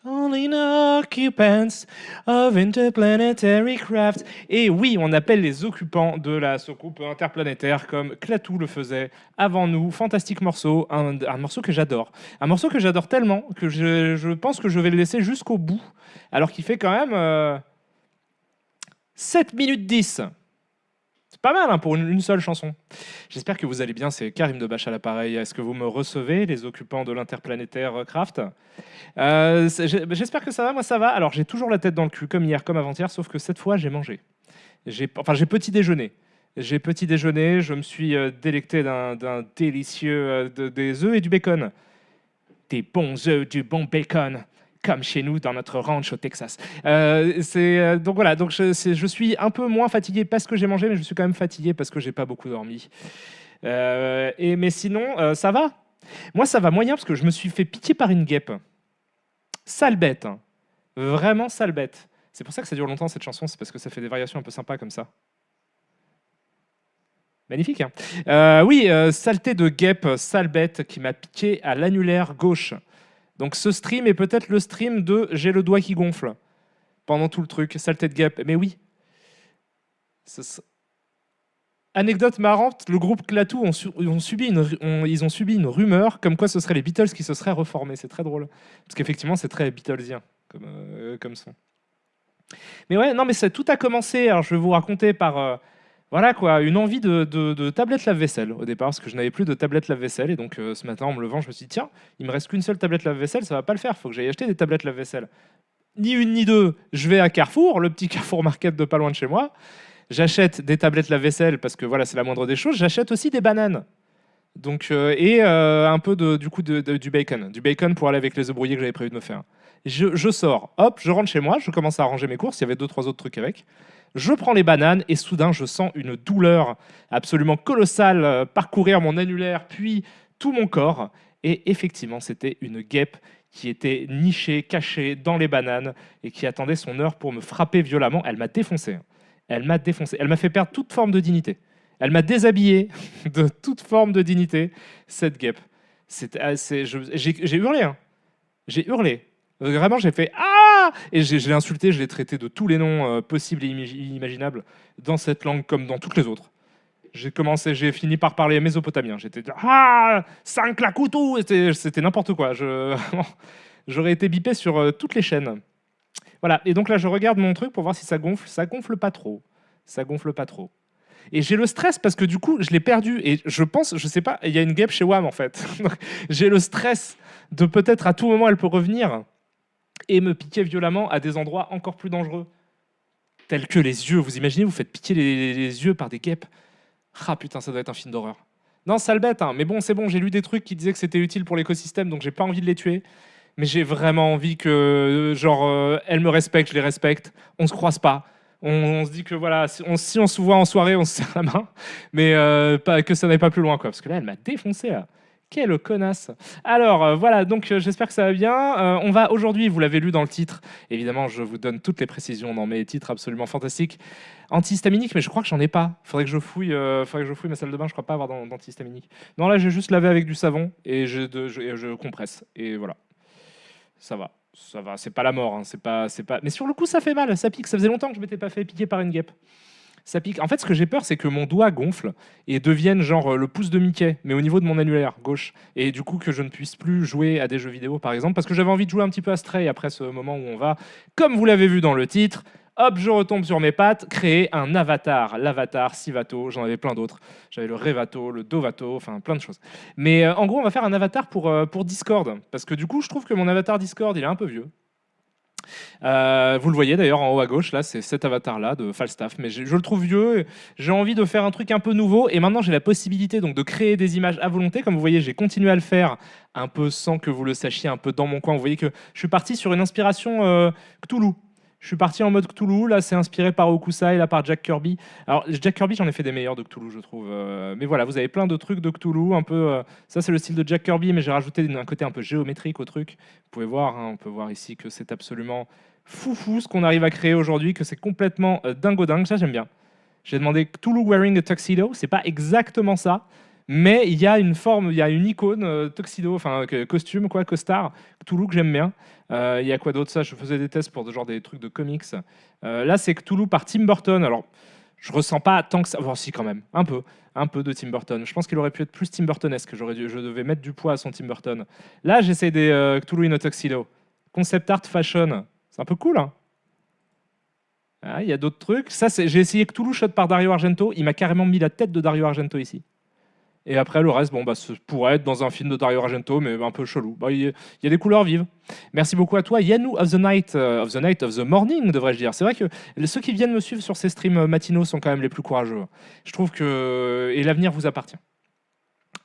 Only occupants of interplanetary craft. Et oui, on appelle les occupants de la soucoupe interplanétaire comme Klaatu le faisait avant nous. Fantastique morceau, un morceau que j'adore. Un morceau que j'adore tellement que je pense que je vais le laisser jusqu'au bout. Alors qu'il fait quand même 7 minutes 10. C'est pas mal hein, pour une seule chanson. J'espère que vous allez bien, c'est Karim Debache à l'appareil. Est-ce que vous me recevez, les occupants de l'interplanétaire Craft? J'espère que ça va, moi ça va. Alors j'ai toujours la tête dans le cul, comme hier, comme avant-hier, sauf que cette fois j'ai mangé. J'ai petit déjeuner. J'ai petit déjeuner, je me suis délecté d'un délicieux des œufs et du bacon. Des bons œufs, du bon bacon, comme chez nous dans notre ranch au Texas. Donc voilà, donc je suis un peu moins fatigué parce que j'ai mangé, mais je suis quand même fatigué parce que j'ai pas beaucoup dormi. Mais sinon, ça va. Moi, ça va moyen parce que je me suis fait pitié par une guêpe. Sale bête, hein. Vraiment sale bête. C'est pour ça que ça dure longtemps cette chanson, c'est parce que ça fait des variations un peu sympas comme ça. Magnifique, hein. Oui, saleté de guêpe, sale bête qui m'a piqué à l'annulaire gauche. Donc ce stream est peut-être le stream de j'ai le doigt qui gonfle pendant tout le truc, saleté de guêpe. Mais oui. Anecdote marrante, le groupe Klaatu ils ont subi une rumeur comme quoi ce serait les Beatles qui se seraient reformés. C'est très drôle. Parce qu'effectivement, c'est très Beatlesien comme son. Mais ouais, non, mais tout a commencé. Alors, je vais vous raconter par voilà quoi, une envie de tablette lave-vaisselle au départ, parce que je n'avais plus de tablette lave-vaisselle. Et donc, ce matin, en me levant, je me suis dit, tiens, il me reste qu'une seule tablette lave-vaisselle, ça va pas le faire. Il faut que j'aille acheter des tablettes lave-vaisselle. Ni une ni deux, je vais à Carrefour, le petit Carrefour Market de pas loin de chez moi. J'achète des tablettes lave-vaisselle parce que voilà, c'est la moindre des choses. J'achète aussi des bananes. Donc, un peu du bacon. Du bacon pour aller avec les œufs brouillés que j'avais prévu de me faire. Je sors, hop, je rentre chez moi, je commence à ranger mes courses. Il y avait 2-3 autres trucs avec. Je prends les bananes et soudain, je sens une douleur absolument colossale parcourir mon annulaire, puis tout mon corps. Et effectivement, c'était une guêpe qui était nichée, cachée dans les bananes et qui attendait son heure pour me frapper violemment. Elle m'a défoncé. Elle m'a défoncé. Elle m'a fait perdre toute forme de dignité. Elle m'a déshabillé de toute forme de dignité, cette guêpe. J'ai hurlé. Hein. J'ai hurlé. Vraiment, j'ai fait ah. Et je l'ai insulté, je l'ai traité de tous les noms possibles et inimaginables dans cette langue comme dans toutes les autres. J'ai fini par parler mésopotamien. J'étais ah, cinq la couteau. C'était n'importe quoi. J'aurais été bipé sur toutes les chaînes. Voilà. Et donc là, je regarde mon truc pour voir si ça gonfle. Ça gonfle pas trop. Ça gonfle pas trop. Et j'ai le stress parce que du coup, je l'ai perdu. Et je pense, je sais pas, il y a une guêpe chez WAM en fait. J'ai le stress de peut-être à tout moment elle peut revenir et me piquer violemment à des endroits encore plus dangereux. Tels que les yeux. Vous imaginez, vous faites piquer les yeux par des guêpes. Ah putain, ça doit être un film d'horreur. Non, sale bête, hein. Mais bon, c'est bon, j'ai lu des trucs qui disaient que c'était utile pour l'écosystème, donc j'ai pas envie de les tuer. Mais j'ai vraiment envie que, elles me respectent, je les respecte. On se croise pas. On se dit que voilà, si on se voit en soirée, on se serre la main, mais que ça n'aille pas plus loin, quoi. Parce que là, elle m'a défoncé, là. Quelle connasse. Alors, voilà, donc j'espère que ça va bien. On va aujourd'hui, vous l'avez lu dans le titre, évidemment, je vous donne toutes les précisions dans mes titres absolument fantastiques. Antihistaminique, mais je crois que j'en ai pas. Faudrait que je fouille ma salle de bain, je crois pas avoir d'antihistaminique. Non, là, j'ai juste lavé avec du savon et je compresse. Et voilà. Ça va, c'est pas la mort, hein, c'est pas. Mais sur le coup, ça fait mal, ça pique. Ça faisait longtemps que je m'étais pas fait piquer par une guêpe. Ça pique. En fait, ce que j'ai peur, c'est que mon doigt gonfle et devienne genre le pouce de Mickey, mais au niveau de mon annulaire gauche. Et du coup, que je ne puisse plus jouer à des jeux vidéo, par exemple, parce que j'avais envie de jouer un petit peu à Stray après ce moment où on va, comme vous l'avez vu dans le titre, hop, je retombe sur mes pattes, créer un avatar. L'avatar, Sivato, j'en avais plein d'autres. J'avais le Revato, le Dovato, enfin plein de choses. Mais en gros, on va faire un avatar pour Discord, parce que du coup, je trouve que mon avatar Discord, il est un peu vieux. Vous le voyez d'ailleurs en haut à gauche, là, c'est cet avatar-là de Falstaff, mais je le trouve vieux. J'ai envie de faire un truc un peu nouveau, et maintenant j'ai la possibilité donc de créer des images à volonté. Comme vous voyez, j'ai continué à le faire un peu sans que vous le sachiez, un peu dans mon coin. Vous voyez que je suis parti sur une inspiration Cthulhu. Je suis parti en mode Cthulhu, là c'est inspiré par Hokusai, là par Jack Kirby. Alors Jack Kirby, j'en ai fait des meilleurs de Cthulhu, je trouve. Mais voilà, vous avez plein de trucs de Cthulhu, un peu. Ça c'est le style de Jack Kirby, mais j'ai rajouté un côté un peu géométrique au truc. Vous pouvez voir, hein, on peut voir ici que c'est absolument foufou ce qu'on arrive à créer aujourd'hui, que c'est complètement dingo dingue. Ça j'aime bien. J'ai demandé Cthulhu wearing a tuxedo, c'est pas exactement ça, Mais il y a une forme, il y a une icône tuxedo, enfin costume, quoi, costard, Cthulhu que j'aime bien. Il y a quoi d'autre? Ça, je faisais des tests pour genre des trucs de comics. Là, c'est Cthulhu par Tim Burton. Alors, je ressens pas tant que ça. Bon, si, quand même, un peu de Tim Burton. Je pense qu'il aurait pu être plus Tim Burtonesque. Je devais mettre du poids à son Tim Burton. Là, j'essaie des Cthulhu in a tuxedo. Concept art fashion. C'est un peu cool, hein. Ah, il y a d'autres trucs. Ça, j'ai essayé Cthulhu shot par Dario Argento. Il m'a carrément mis la tête de Dario Argento ici. Et après, le reste, bon, bah, ce pourrait être dans un film de Dario Argento, mais un peu chelou. Bah, il y a des couleurs vives. Merci beaucoup à toi. Yanou of the Night, of the Morning, devrais-je dire. C'est vrai que ceux qui viennent me suivre sur ces streams matinaux sont quand même les plus courageux. Je trouve que. Et l'avenir vous appartient.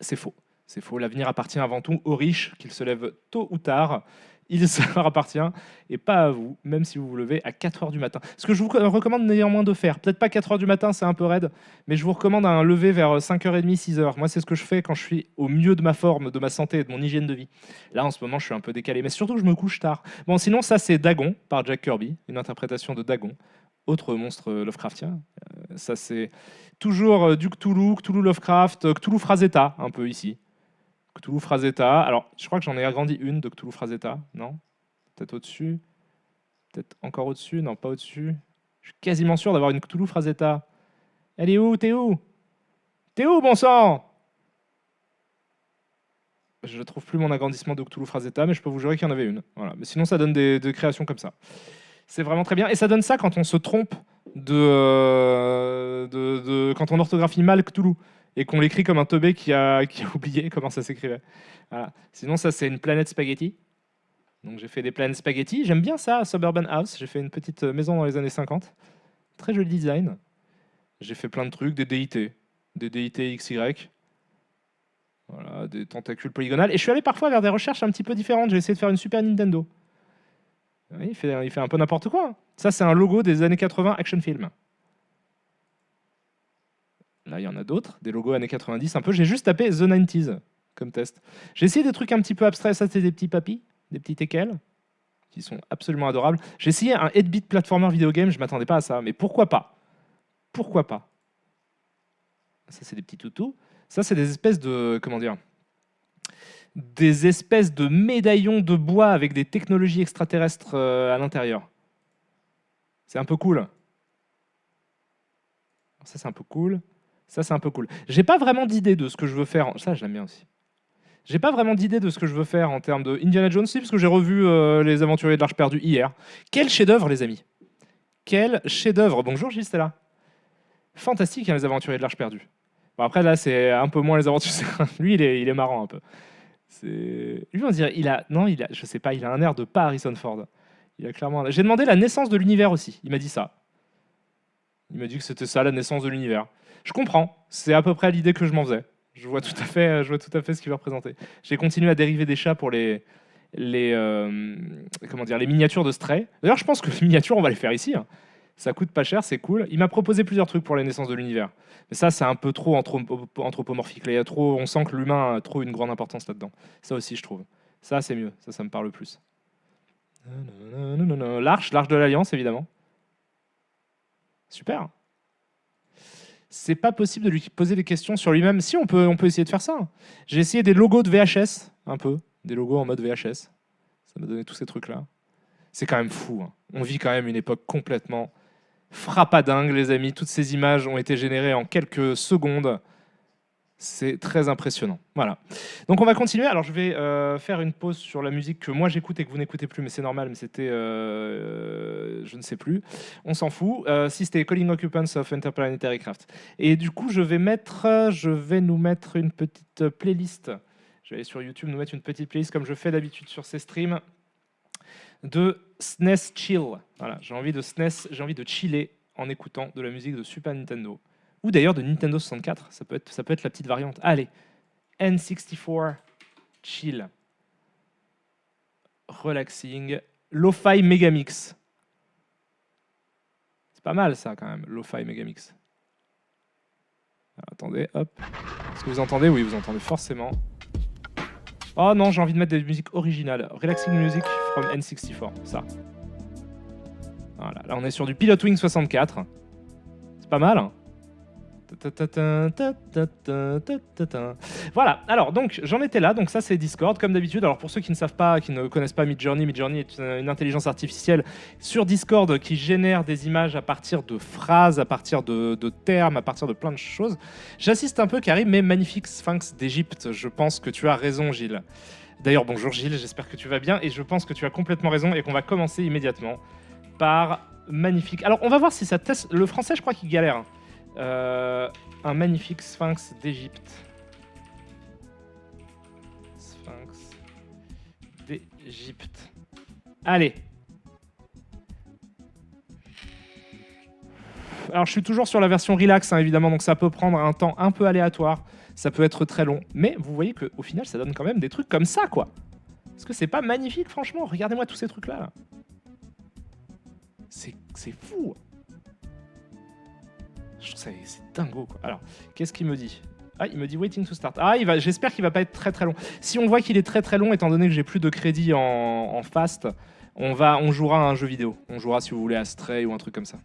C'est faux. C'est faux. L'avenir appartient avant tout aux riches, qu'ils se lèvent tôt ou tard. Il leur appartient et pas à vous, même si vous vous levez à 4 heures du matin. Ce que je vous recommande néanmoins de faire, peut-être pas 4 heures du matin, c'est un peu raide, mais je vous recommande un lever vers 5h30, 6h. Moi, c'est ce que je fais quand je suis au mieux de ma forme, de ma santé et de mon hygiène de vie. Là, en ce moment, je suis un peu décalé, mais surtout, je me couche tard. Bon, sinon, ça, c'est Dagon par Jack Kirby, une interprétation de Dagon, autre monstre Lovecraftien. Ça, c'est toujours du Cthulhu, Cthulhu Lovecraft, Cthulhu Frazetta, un peu ici. Cthulhu Frazetta. Alors, je crois que j'en ai agrandi une de Cthulhu Frazetta. Non? Peut-être au-dessus? Peut-être encore au-dessus? Non, pas au-dessus. Je suis quasiment sûr d'avoir une Cthulhu Frazetta. Elle est où? T'es où? T'es où, bon sang? Je ne trouve plus mon agrandissement de Cthulhu Frazetta, mais je peux vous jurer qu'il y en avait une. Voilà. Mais sinon, ça donne des créations comme ça. C'est vraiment très bien. Et ça donne ça quand on se trompe quand on orthographie mal Cthulhu et qu'on l'écrit comme un teubé qui a oublié comment ça s'écrivait. Voilà. Sinon, ça, c'est une planète spaghetti. Donc, j'ai fait des planètes spaghetti. J'aime bien ça, Suburban House. J'ai fait une petite maison dans les années 50. Très joli design. J'ai fait plein de trucs, des DIT XY. Voilà, des tentacules polygonales. Et je suis allé parfois vers des recherches un petit peu différentes. J'ai essayé de faire une Super Nintendo. Oui, il fait un peu n'importe quoi. Ça, c'est un logo des années 80 action film. Là, il y en a d'autres, des logos années 90 un peu. J'ai juste tapé The 90s comme test. J'ai essayé des trucs un petit peu abstraits. Ça, c'est des petits papis, des petits teckels, qui sont absolument adorables. J'ai essayé un 8-bit platformer video game. Je m'attendais pas à ça, mais pourquoi pas? Pourquoi pas? Ça, c'est des petits toutous. Ça, c'est des espèces de... Comment dire? Des espèces de médaillons de bois avec des technologies extraterrestres à l'intérieur. C'est un peu cool. Ça, c'est un peu cool. Ça, c'est un peu cool. J'ai pas vraiment d'idée de ce que je veux faire. Ça, je l'aime bien aussi. J'ai pas vraiment d'idée de ce que je veux faire en termes de Indiana Jones, parce que j'ai revu Les Aventuriers de l'Arche perdue hier. Quel chef-d'œuvre, les amis. Quel chef-d'œuvre. Bonjour, Gilles, c'est là. Fantastique, hein, Les Aventuriers de l'Arche perdue. Bon, après, là, c'est un peu moins Les Aventuriers. Lui, il est marrant un peu. Lui, on dirait, je sais pas, il a un air de pas Harrison Ford. Il a clairement. J'ai demandé la naissance de l'univers aussi. Il m'a dit ça. Il m'a dit que c'était ça, la naissance de l'univers. Je comprends. C'est à peu près l'idée que je m'en faisais. Je vois tout à fait ce qu'il veut représenter. J'ai continué à dériver des chats pour les miniatures de Stray. D'ailleurs, je pense que les miniatures, on va les faire ici, hein. Ça coûte pas cher, c'est cool. Il m'a proposé plusieurs trucs pour les naissances de l'univers. Mais ça, c'est un peu trop anthropomorphique. Là, il y a trop, on sent que l'humain a trop une grande importance là-dedans. Ça aussi, je trouve. Ça, c'est mieux. Ça me parle plus. L'arche de l'Alliance, évidemment. Super. C'est pas possible de lui poser des questions sur lui-même. Si, on peut essayer de faire ça. J'ai essayé des logos de VHS, un peu. Des logos en mode VHS. Ça m'a donné tous ces trucs-là. C'est quand même fou, hein. On vit quand même une époque complètement frappadingue, les amis. Toutes ces images ont été générées en quelques secondes. C'est très impressionnant. Voilà. Donc on va continuer. Alors je vais faire une pause sur la musique que moi j'écoute et que vous n'écoutez plus, mais c'est normal, mais c'était... je ne sais plus. On s'en fout. Si c'était Calling Occupants of Interplanetary Craft. Et du coup, je vais nous mettre une petite playlist. Je vais aller sur YouTube, nous mettre une petite playlist comme je fais d'habitude sur ces streams de SNES Chill. Voilà, j'ai envie de chiller en écoutant de la musique de Super Nintendo. Ou d'ailleurs de Nintendo 64, ça peut être la petite variante. Allez, N64 Chill. Relaxing. Lo-Fi Megamix. C'est pas mal ça quand même, Lo-Fi Megamix. Alors, attendez, hop. Est-ce que vous entendez? Oui, vous entendez forcément. Oh non, j'ai envie de mettre des musiques originales. Relaxing Music from N64, ça. Voilà, là on est sur du Pilotwing 64. C'est pas mal, hein. Voilà, alors donc j'en étais là, donc ça c'est Discord comme d'habitude. Alors pour ceux qui ne savent pas, qui ne connaissent pas Midjourney, Midjourney est une intelligence artificielle sur Discord qui génère des images à partir de phrases, à partir de termes, à partir de plein de choses. J'assiste un peu Karim, mais magnifique sphinx d'Égypte, je pense que tu as raison Gilles. D'ailleurs bonjour Gilles, j'espère que tu vas bien et je pense que tu as complètement raison et qu'on va commencer immédiatement par magnifique. Alors on va voir si ça teste, le français je crois qu'il galère. Un magnifique sphinx d'Égypte. Sphinx d'Égypte. Allez. Alors je suis toujours sur la version relax hein, évidemment, donc ça peut prendre un temps un peu aléatoire, ça peut être très long, mais vous voyez qu'au final ça donne quand même des trucs comme ça quoi. Est-ce que c'est pas magnifique franchement? Regardez-moi tous ces trucs là. C'est fou. Je trouve ça c'est dingo quoi. Alors, qu'est-ce qu'il me dit? Ah, il me dit waiting to start. Ah, j'espère qu'il va pas être très très long. Si on voit qu'il est très très long, étant donné que j'ai plus de crédit en fast, on jouera à un jeu vidéo. On jouera si vous voulez à Stray ou un truc comme ça.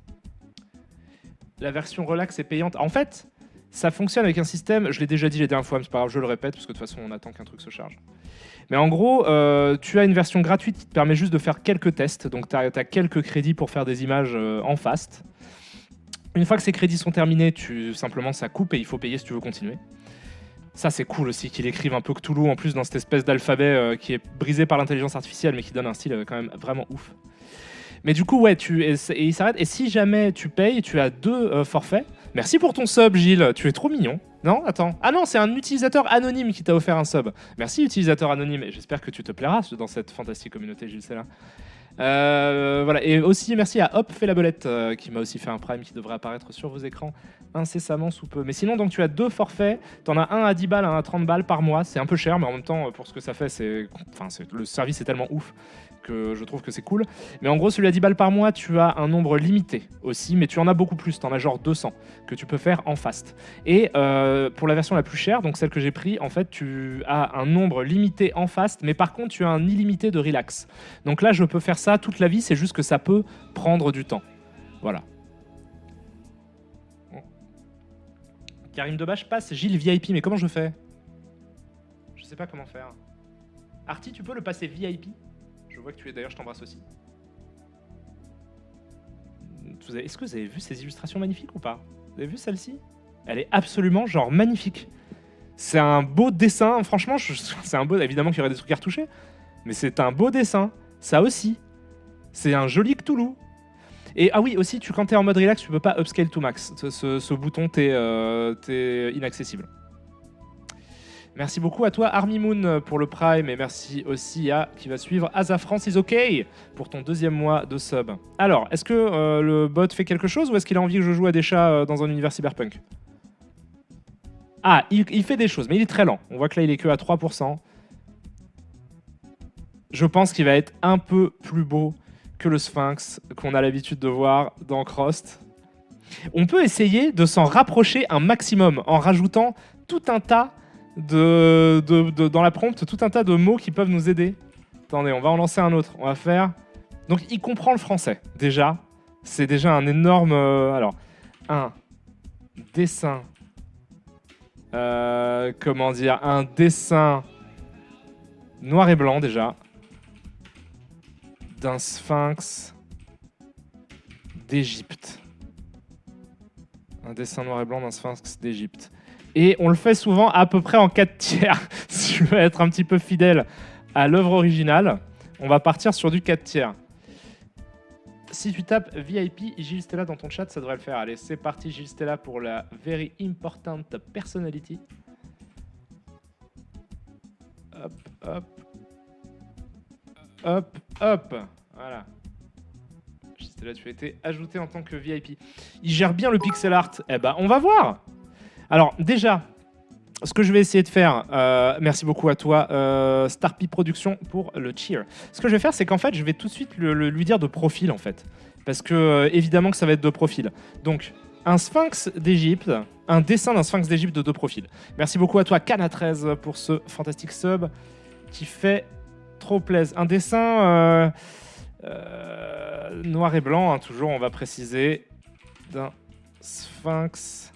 La version relax est payante. En fait, ça fonctionne avec un système, je l'ai déjà dit les dernières fois, mais c'est pas grave, je le répète, parce que de toute façon on attend qu'un truc se charge. Mais en gros, tu as une version gratuite qui te permet juste de faire quelques tests. Donc tu as quelques crédits pour faire des images en fast. Une fois que ces crédits sont terminés, simplement ça coupe et il faut payer si tu veux continuer. Ça c'est cool aussi qu'il écrive un peu Cthulhu en plus dans cette espèce d'alphabet qui est brisé par l'intelligence artificielle mais qui donne un style quand même vraiment ouf. Mais du coup ouais, et il s'arrête. Et si jamais tu payes, tu as 2 forfaits. Merci pour ton sub Gilles, tu es trop mignon. Non, attends. Ah non, c'est un utilisateur anonyme qui t'a offert un sub. Merci utilisateur anonyme et j'espère que tu te plairas dans cette fantastique communauté Gilles Sella. Voilà, et aussi merci à Hop fait la belette qui m'a aussi fait un prime qui devrait apparaître sur vos écrans incessamment sous peu. Mais sinon donc tu as 2 forfaits, t'en as un à 10 balles, un à 30 balles par mois, c'est un peu cher mais en même temps pour ce que ça fait le service est tellement ouf que je trouve que c'est cool. Mais en gros celui à 10 balles par mois tu as un nombre limité aussi, mais tu en as beaucoup plus, t'en as genre 200 que tu peux faire en fast. Et pour la version la plus chère, donc celle que j'ai pris, en fait tu as un nombre limité en fast, mais par contre tu as un illimité de relax. Donc là je peux faire ça toute la vie, c'est juste que ça peut prendre du temps. Voilà. Bon. Karim Debache passe Gilles VIP, mais comment je fais? Je sais pas comment faire. Arty, tu peux le passer VIP? Je vois que tu es d'ailleurs, je t'embrasse aussi. Est-ce que vous avez vu ces illustrations magnifiques ou pas? Vous avez vu celle-ci? Elle est absolument genre magnifique. C'est un beau dessin, franchement, c'est un beau. Évidemment qu'il y aurait des trucs à retoucher, mais c'est un beau dessin. Ça aussi. C'est un joli Cthulhu. Et ah oui, aussi, quand t'es en mode relax, tu peux pas upscale to max. Ce bouton, t'es inaccessible. Merci beaucoup à toi, Army Moon, pour le Prime. Et merci aussi à qui va suivre Azafrance is OK pour ton 2e mois de sub. Alors, est-ce que le bot fait quelque chose ou est-ce qu'il a envie que je joue à des chats dans un univers cyberpunk? Ah, il fait des choses, mais il est très lent. On voit que là, il est que à 3%. Je pense qu'il va être un peu plus beau que le Sphinx qu'on a l'habitude de voir dans Crost. On peut essayer de s'en rapprocher un maximum en rajoutant tout un tas dans la prompt, tout un tas de mots qui peuvent nous aider. Attendez, on va en lancer un autre. On va faire... Donc, il comprend le français, déjà. C'est déjà un énorme... Alors, un dessin... comment dire? Un dessin noir et blanc, déjà. D'un sphinx d'Égypte. Un dessin noir et blanc d'un sphinx d'Égypte. Et on le fait souvent à peu près en 4 tiers. Si tu veux être un petit peu fidèle à l'œuvre originale, on va partir sur du 4 tiers. Si tu tapes VIP Gilles Stella dans ton chat, ça devrait le faire. Allez, c'est parti Gilles Stella pour la Very Important Personality. Hop, hop. Hop, hop. Voilà. Là, tu as été ajouté en tant que VIP. Il gère bien le pixel art. Eh ben, on va voir. Alors, déjà, ce que je vais essayer de faire, merci beaucoup à toi, Starpy Productions, pour le cheer. Ce que je vais faire, c'est qu'en fait, je vais tout de suite lui dire de profil, en fait. Parce que, évidemment, que ça va être de profil. Donc, un sphinx d'Égypte, un dessin d'un sphinx d'Égypte de 2 profils. Merci beaucoup à toi, Cana13, pour ce fantastique sub qui fait trop plaisir. Un dessin noir et blanc, hein, toujours, on va préciser, d'un sphinx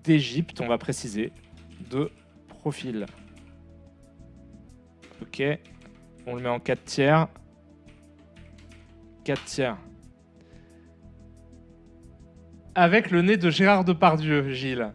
d'Égypte, on va préciser, de profil. Ok, on le met en 4 tiers. 4 tiers. Avec le nez de Gérard Depardieu, Gilles.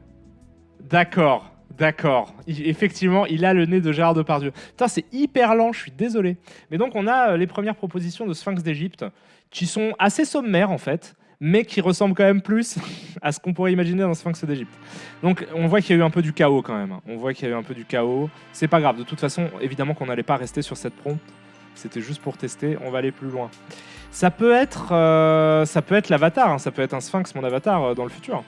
D'accord, d'accord. Effectivement, il a le nez de Gérard Depardieu. Putain, c'est hyper lent, je suis désolé. Mais donc, on a les premières propositions de Sphinx d'Égypte, qui sont assez sommaires, en fait, mais qui ressemblent quand même plus à ce qu'on pourrait imaginer dans Sphinx d'Égypte. Donc, on voit qu'il y a eu un peu du chaos, quand même. On voit qu'il y a eu un peu du chaos. C'est pas grave. De toute façon, évidemment qu'on n'allait pas rester sur cette prompt. C'était juste pour tester. On va aller plus loin. Ça peut être l'avatar. Hein. Ça peut être un Sphinx, mon avatar, dans le futur.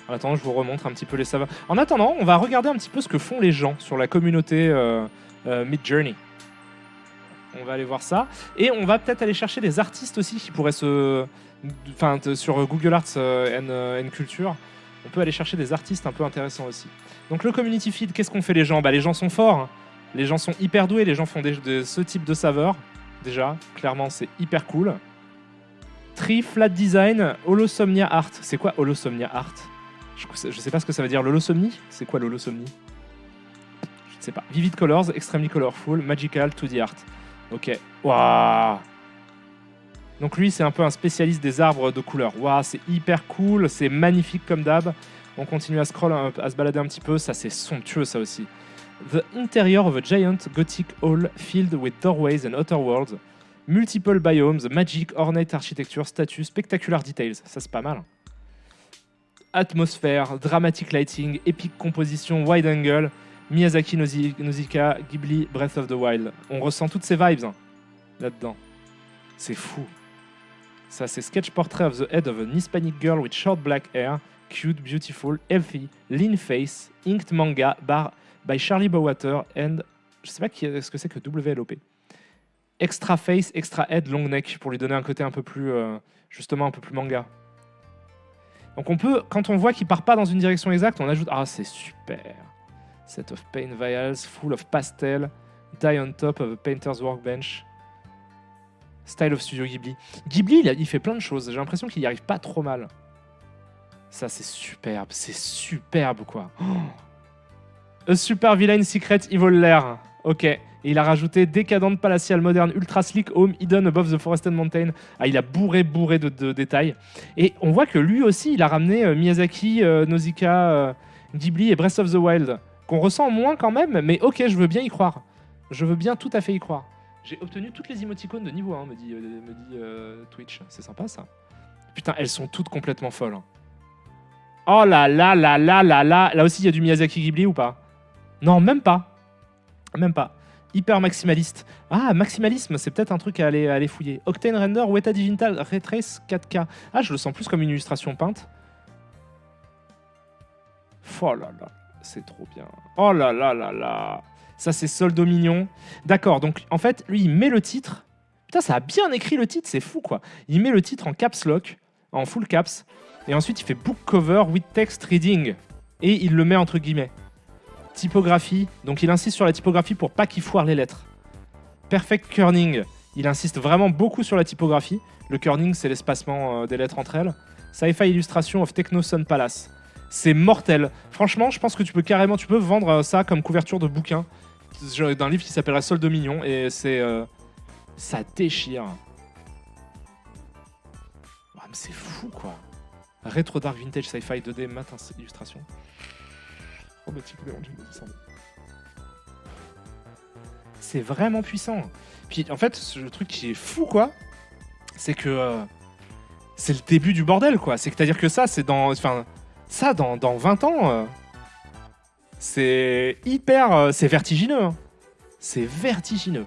En attendant, je vous remontre un petit peu les saveurs. En attendant, on va regarder un petit peu ce que font les gens sur la communauté Midjourney. On va aller voir ça. Et on va peut-être aller chercher des artistes aussi qui pourraient se... Enfin, sur Google Arts and Culture, on peut aller chercher des artistes un peu intéressants aussi. Donc le community feed, qu'est-ce qu'on fait les gens ? Bah, les gens sont forts. Hein. Les gens sont hyper doués. Les gens font ce type de saveurs. Déjà, clairement, c'est hyper cool. Tree, Flat Design, Holosomnia Art. C'est quoi Holosomnia Art ? Je sais pas ce que ça veut dire. L'holosomnie ? C'est quoi l'holosomnie ? Je ne sais pas. Vivid Colors, Extremely Colorful, Magical, 2D Art. Ok. Waouh. Donc lui, c'est un peu un spécialiste des arbres de couleurs. Waouh, c'est hyper cool. C'est magnifique comme d'hab. On continue à scroll, à se balader un petit peu. Ça, c'est somptueux, ça aussi. The interior of a giant Gothic hall filled with doorways and outer worlds. Multiple biomes, magic, ornate architecture, statues, spectacular details. Ça, c'est pas mal. Atmosphère, dramatic lighting, epic composition, wide angle, Miyazaki, Nausicaa, Ghibli, Breath of the Wild. On ressent toutes ces vibes hein, là-dedans. C'est fou. Ça, c'est sketch portrait of the head of an Hispanic girl with short black hair, cute, beautiful, healthy, lean face, inked manga by Charlie Bowater and... Je sais pas ce que c'est que WLOP. Extra face, extra head, long neck, pour lui donner un côté un peu plus... justement, un peu plus manga. Donc on peut, quand on voit qu'il part pas dans une direction exacte, on ajoute... Ah, c'est super. Set of paint vials, full of pastel, die on top of a painter's workbench. Style of Studio Ghibli. Ghibli, il fait plein de choses. J'ai l'impression qu'il y arrive pas trop mal. Ça, c'est superbe. C'est superbe, quoi. Oh. A super villain secret evil lair. Ok. Et il a rajouté décadente palatiale moderne ultra sleek home hidden above the forested mountain. Ah, il a bourré de détails. Et on voit que lui aussi, il a ramené Miyazaki, Nausicaa, Ghibli et Breath of the Wild. Qu'on ressent moins quand même, mais ok, je veux bien y croire. Je veux bien tout à fait y croire. J'ai obtenu toutes les émoticônes de niveau 1, me dit Twitch. C'est sympa, ça. Putain, elles sont toutes complètement folles. Hein. Oh là là là là là là. Là aussi, il y a du Miyazaki Ghibli ou pas ? Non, même pas. Même pas. Hyper maximaliste. Ah, maximalisme, c'est peut-être un truc à aller fouiller. Octane Render, Weta Digital, Retrace 4K. Ah, je le sens plus comme une illustration peinte. Oh là là, c'est trop bien. Oh là là là là. Ça, c'est Soldo Mignon. D'accord, donc en fait, lui, il met le titre. Putain, ça a bien écrit le titre, c'est fou, quoi. Il met le titre en caps lock, en full caps, et ensuite, il fait book cover with text reading. Et il le met entre guillemets. Typographie, donc il insiste sur la typographie pour pas qu'il foire les lettres. Perfect kerning, il insiste vraiment beaucoup sur la typographie. Le kerning, c'est l'espacement des lettres entre elles. Sci-fi illustration of Techno Sun Palace. C'est mortel. Franchement, je pense que tu peux vendre ça comme couverture de bouquin d'un livre qui s'appellerait Solde Mignon et c'est ça déchire. Ouais, mais c'est fou quoi. Retro Dark Vintage Sci-Fi 2D matin illustration. Oh, bah, c'est vraiment puissant. Puis en fait, le truc qui est fou quoi, c'est que c'est le début du bordel quoi. C'est-à-dire que ça, c'est dans 20 ans, c'est hyper... c'est vertigineux. Hein. C'est vertigineux.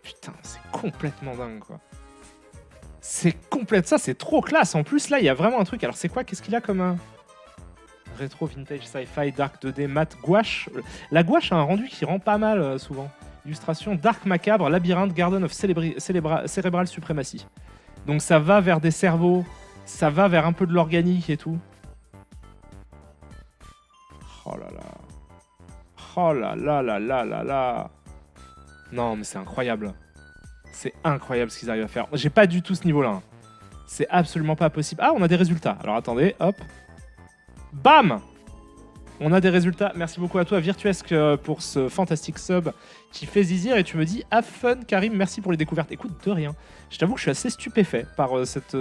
Putain, c'est complètement dingue, quoi. C'est complète. Ça, c'est trop classe. En plus, là, il y a vraiment un truc. Alors, c'est quoi ? Qu'est-ce qu'il a comme un... Rétro, vintage, sci-fi, dark 2D, mat, gouache. La gouache a un rendu qui rend pas mal, souvent. Illustration, dark, macabre, labyrinthe, garden of cérébral supremacy. Donc, ça va vers des cerveaux... Ça va vers un peu de l'organique et tout. Oh là là. Oh là là là là là là. Non, mais c'est incroyable. C'est incroyable ce qu'ils arrivent à faire. J'ai pas du tout ce niveau-là. Hein. C'est absolument pas possible. Ah, on a des résultats. Alors attendez, hop. Bam! On a des résultats. Merci beaucoup à toi, Virtuesque, pour ce fantastique sub qui fait zizir. Et tu me dis, have fun, Karim, merci pour les découvertes. Écoute, de rien. Je t'avoue que je suis assez stupéfait par cette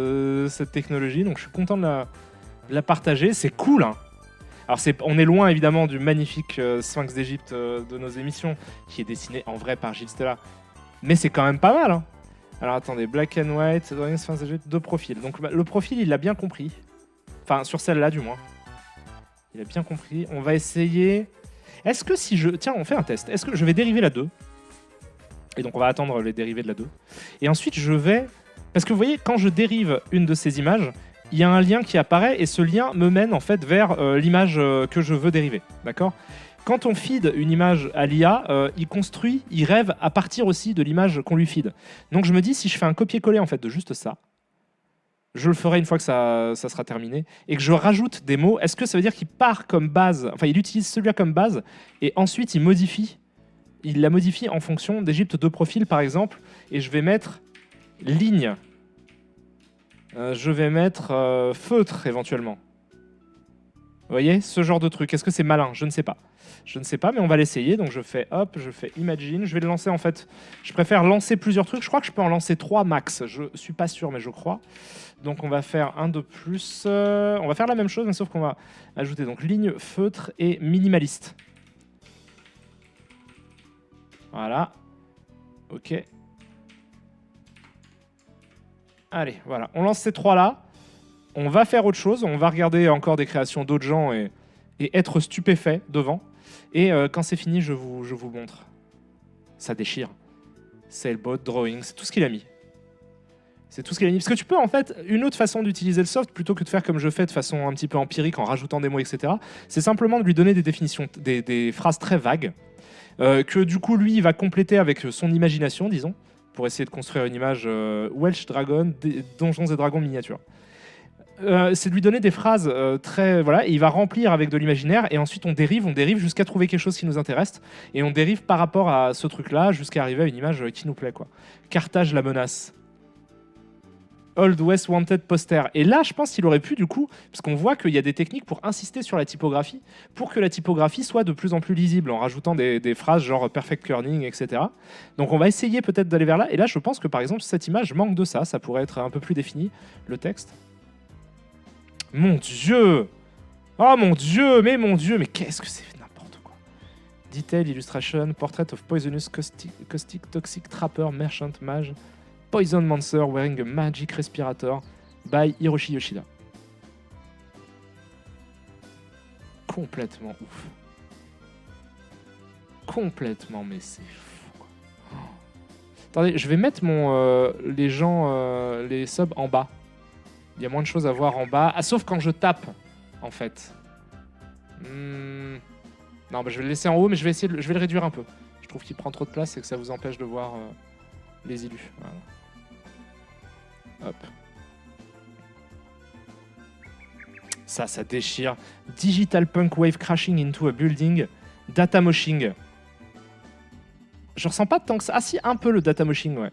technologie. Donc je suis content de la partager. C'est cool, hein. Alors on est loin évidemment du magnifique Sphinx d'Égypte de nos émissions, qui est dessiné en vrai par Gilles Stella. Mais c'est quand même pas mal, hein. Alors attendez, Black and White, Sphinx d'Égypte, 2 profils. Donc le profil, il l'a bien compris. Enfin, sur celle-là du moins. Il a bien compris. On va essayer... Est-ce que si je... Tiens, on fait un test. Est-ce que je vais dériver la 2 ? Et donc on va attendre les dérivés de la 2. Et ensuite je vais... Parce que vous voyez, quand je dérive une de ces images, il y a un lien qui apparaît et ce lien me mène en fait vers l'image que je veux dériver. D'accord ? Quand on feed une image à l'IA, il rêve à partir aussi de l'image qu'on lui feed. Donc je me dis, si je fais un copier-coller en fait de juste ça, je le ferai une fois que ça sera terminé, et que je rajoute des mots, est-ce que ça veut dire qu'il part comme base, enfin il utilise celui-là comme base, et ensuite il la modifie en fonction d'Égypte de profil par exemple, et je vais mettre ligne, je vais mettre feutre éventuellement. Vous voyez, ce genre de truc, est-ce que c'est malin ? Je ne sais pas. Je ne sais pas, mais on va l'essayer. Donc je fais hop, je fais imagine. Je vais le lancer en fait. Je préfère lancer plusieurs trucs. Je crois que je peux en lancer 3 max. Je suis pas sûr, mais je crois. Donc on va faire un de plus. On va faire la même chose, mais sauf qu'on va ajouter donc ligne, feutre et minimaliste. Voilà. Ok. Allez, voilà. On lance ces 3 là. On va faire autre chose. On va regarder encore des créations d'autres gens et être stupéfait devant. Et quand c'est fini, je vous montre. Ça déchire. Sailboat, drawing, c'est tout ce qu'il a mis. C'est tout ce qu'il a mis. Parce que tu peux, en fait, une autre façon d'utiliser le soft, plutôt que de faire comme je fais de façon un petit peu empirique, en rajoutant des mots, etc., c'est simplement de lui donner des définitions, des phrases très vagues, que du coup, lui, il va compléter avec son imagination, disons, pour essayer de construire une image Welsh Dragon, Donjons et Dragons miniature. C'est de lui donner des phrases très... Voilà, et il va remplir avec de l'imaginaire, et ensuite on dérive jusqu'à trouver quelque chose qui nous intéresse, et on dérive par rapport à ce truc-là, jusqu'à arriver à une image qui nous plaît, quoi. Carthage, la menace. Old West Wanted poster. Et là, je pense qu'il aurait pu, du coup, parce qu'on voit qu'il y a des techniques pour insister sur la typographie, pour que la typographie soit de plus en plus lisible, en rajoutant des phrases genre perfect kerning, etc. Donc on va essayer peut-être d'aller vers là, et là, je pense que par exemple, cette image manque de ça pourrait être un peu plus défini, le texte. Mon Dieu! Oh mon Dieu, mais qu'est-ce que c'est n'importe quoi. Detail, illustration, portrait of poisonous, caustic, toxic, trapper, merchant, mage, poison monster wearing a magic respirator by Hiroshi Yoshida. Complètement ouf. Complètement, mais c'est fou, quoi. Oh. Attendez, je vais mettre les subs en bas. Il y a moins de choses à voir en bas. Ah, sauf quand je tape, en fait. Non, bah, je vais le laisser en haut, mais je vais le réduire un peu. Je trouve qu'il prend trop de place et que ça vous empêche de voir les illus. Voilà. Hop. Ça déchire. Digital punk wave crashing into a building. Data moshing. Je ressens pas tant que ça. Ah si, un peu le data moshing, ouais.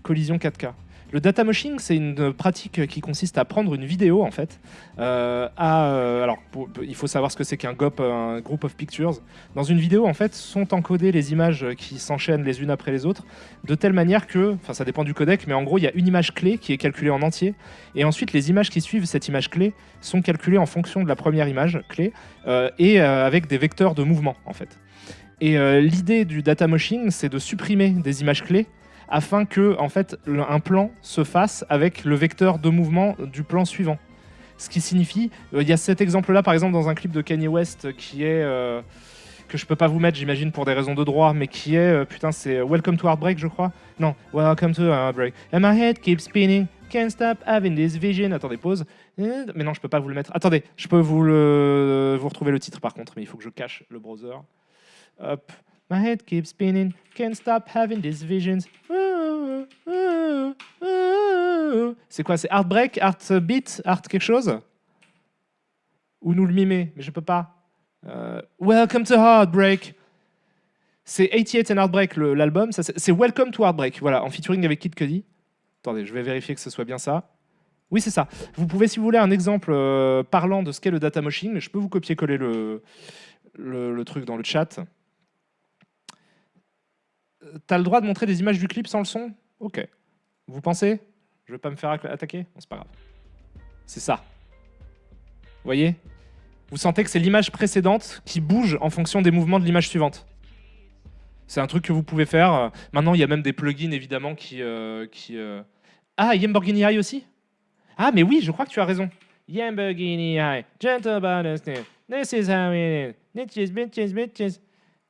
Collision 4K. Le data moshing, c'est une pratique qui consiste à prendre une vidéo, en fait. Alors, il faut savoir ce que c'est qu'un GOP, un Group of Pictures. Dans une vidéo, en fait, sont encodées les images qui s'enchaînent les unes après les autres, de telle manière que, enfin, ça dépend du codec, mais en gros, il y a une image clé qui est calculée en entier, et ensuite, les images qui suivent cette image clé sont calculées en fonction de la première image clé, avec des vecteurs de mouvement, en fait. Et l'idée du data moshing, c'est de supprimer des images clés afin que en fait, un plan se fasse avec le vecteur de mouvement du plan suivant. Ce qui signifie, il y a cet exemple-là, par exemple, dans un clip de Kanye West qui est... que je peux pas vous mettre, j'imagine, pour des raisons de droit, mais qui est... putain, c'est Welcome to Heartbreak, je crois. Non, Welcome to Heartbreak. And my head keeps spinning, can't stop having this vision. Attendez, pause. Mais non, je peux pas vous le mettre. Attendez, je peux vous retrouver le titre, par contre, mais il faut que je cache le browser. Hop. My head keeps spinning, can't stop having these visions. C'est quoi? C'est Heartbreak, Heartbeat, Heart quelque chose? Ou nous le mimer? Mais je peux pas. Welcome to Heartbreak. C'est 88 and Heartbreak, l'album. C'est Welcome to Heartbreak, voilà, en featuring avec Kid Cudi. Attendez, je vais vérifier que ce soit bien ça. Oui, c'est ça. Vous pouvez, si vous voulez, un exemple parlant de ce qu'est le data moshing. Je peux vous copier-coller le truc dans le chat. T'as le droit de montrer des images du clip sans le son? Ok. Vous pensez? Je vais pas me faire attaquer? Bon, c'est pas grave. C'est ça. Vous voyez? Vous sentez que c'est l'image précédente qui bouge en fonction des mouvements de l'image suivante. C'est un truc que vous pouvez faire. Maintenant, il y a même des plugins, évidemment, qui... Ah, Lamborghini High aussi? Ah, mais oui, je crois que tu as raison. Lamborghini High, gentle Bernstein, this is how it is. Bitches, bitches, bitches.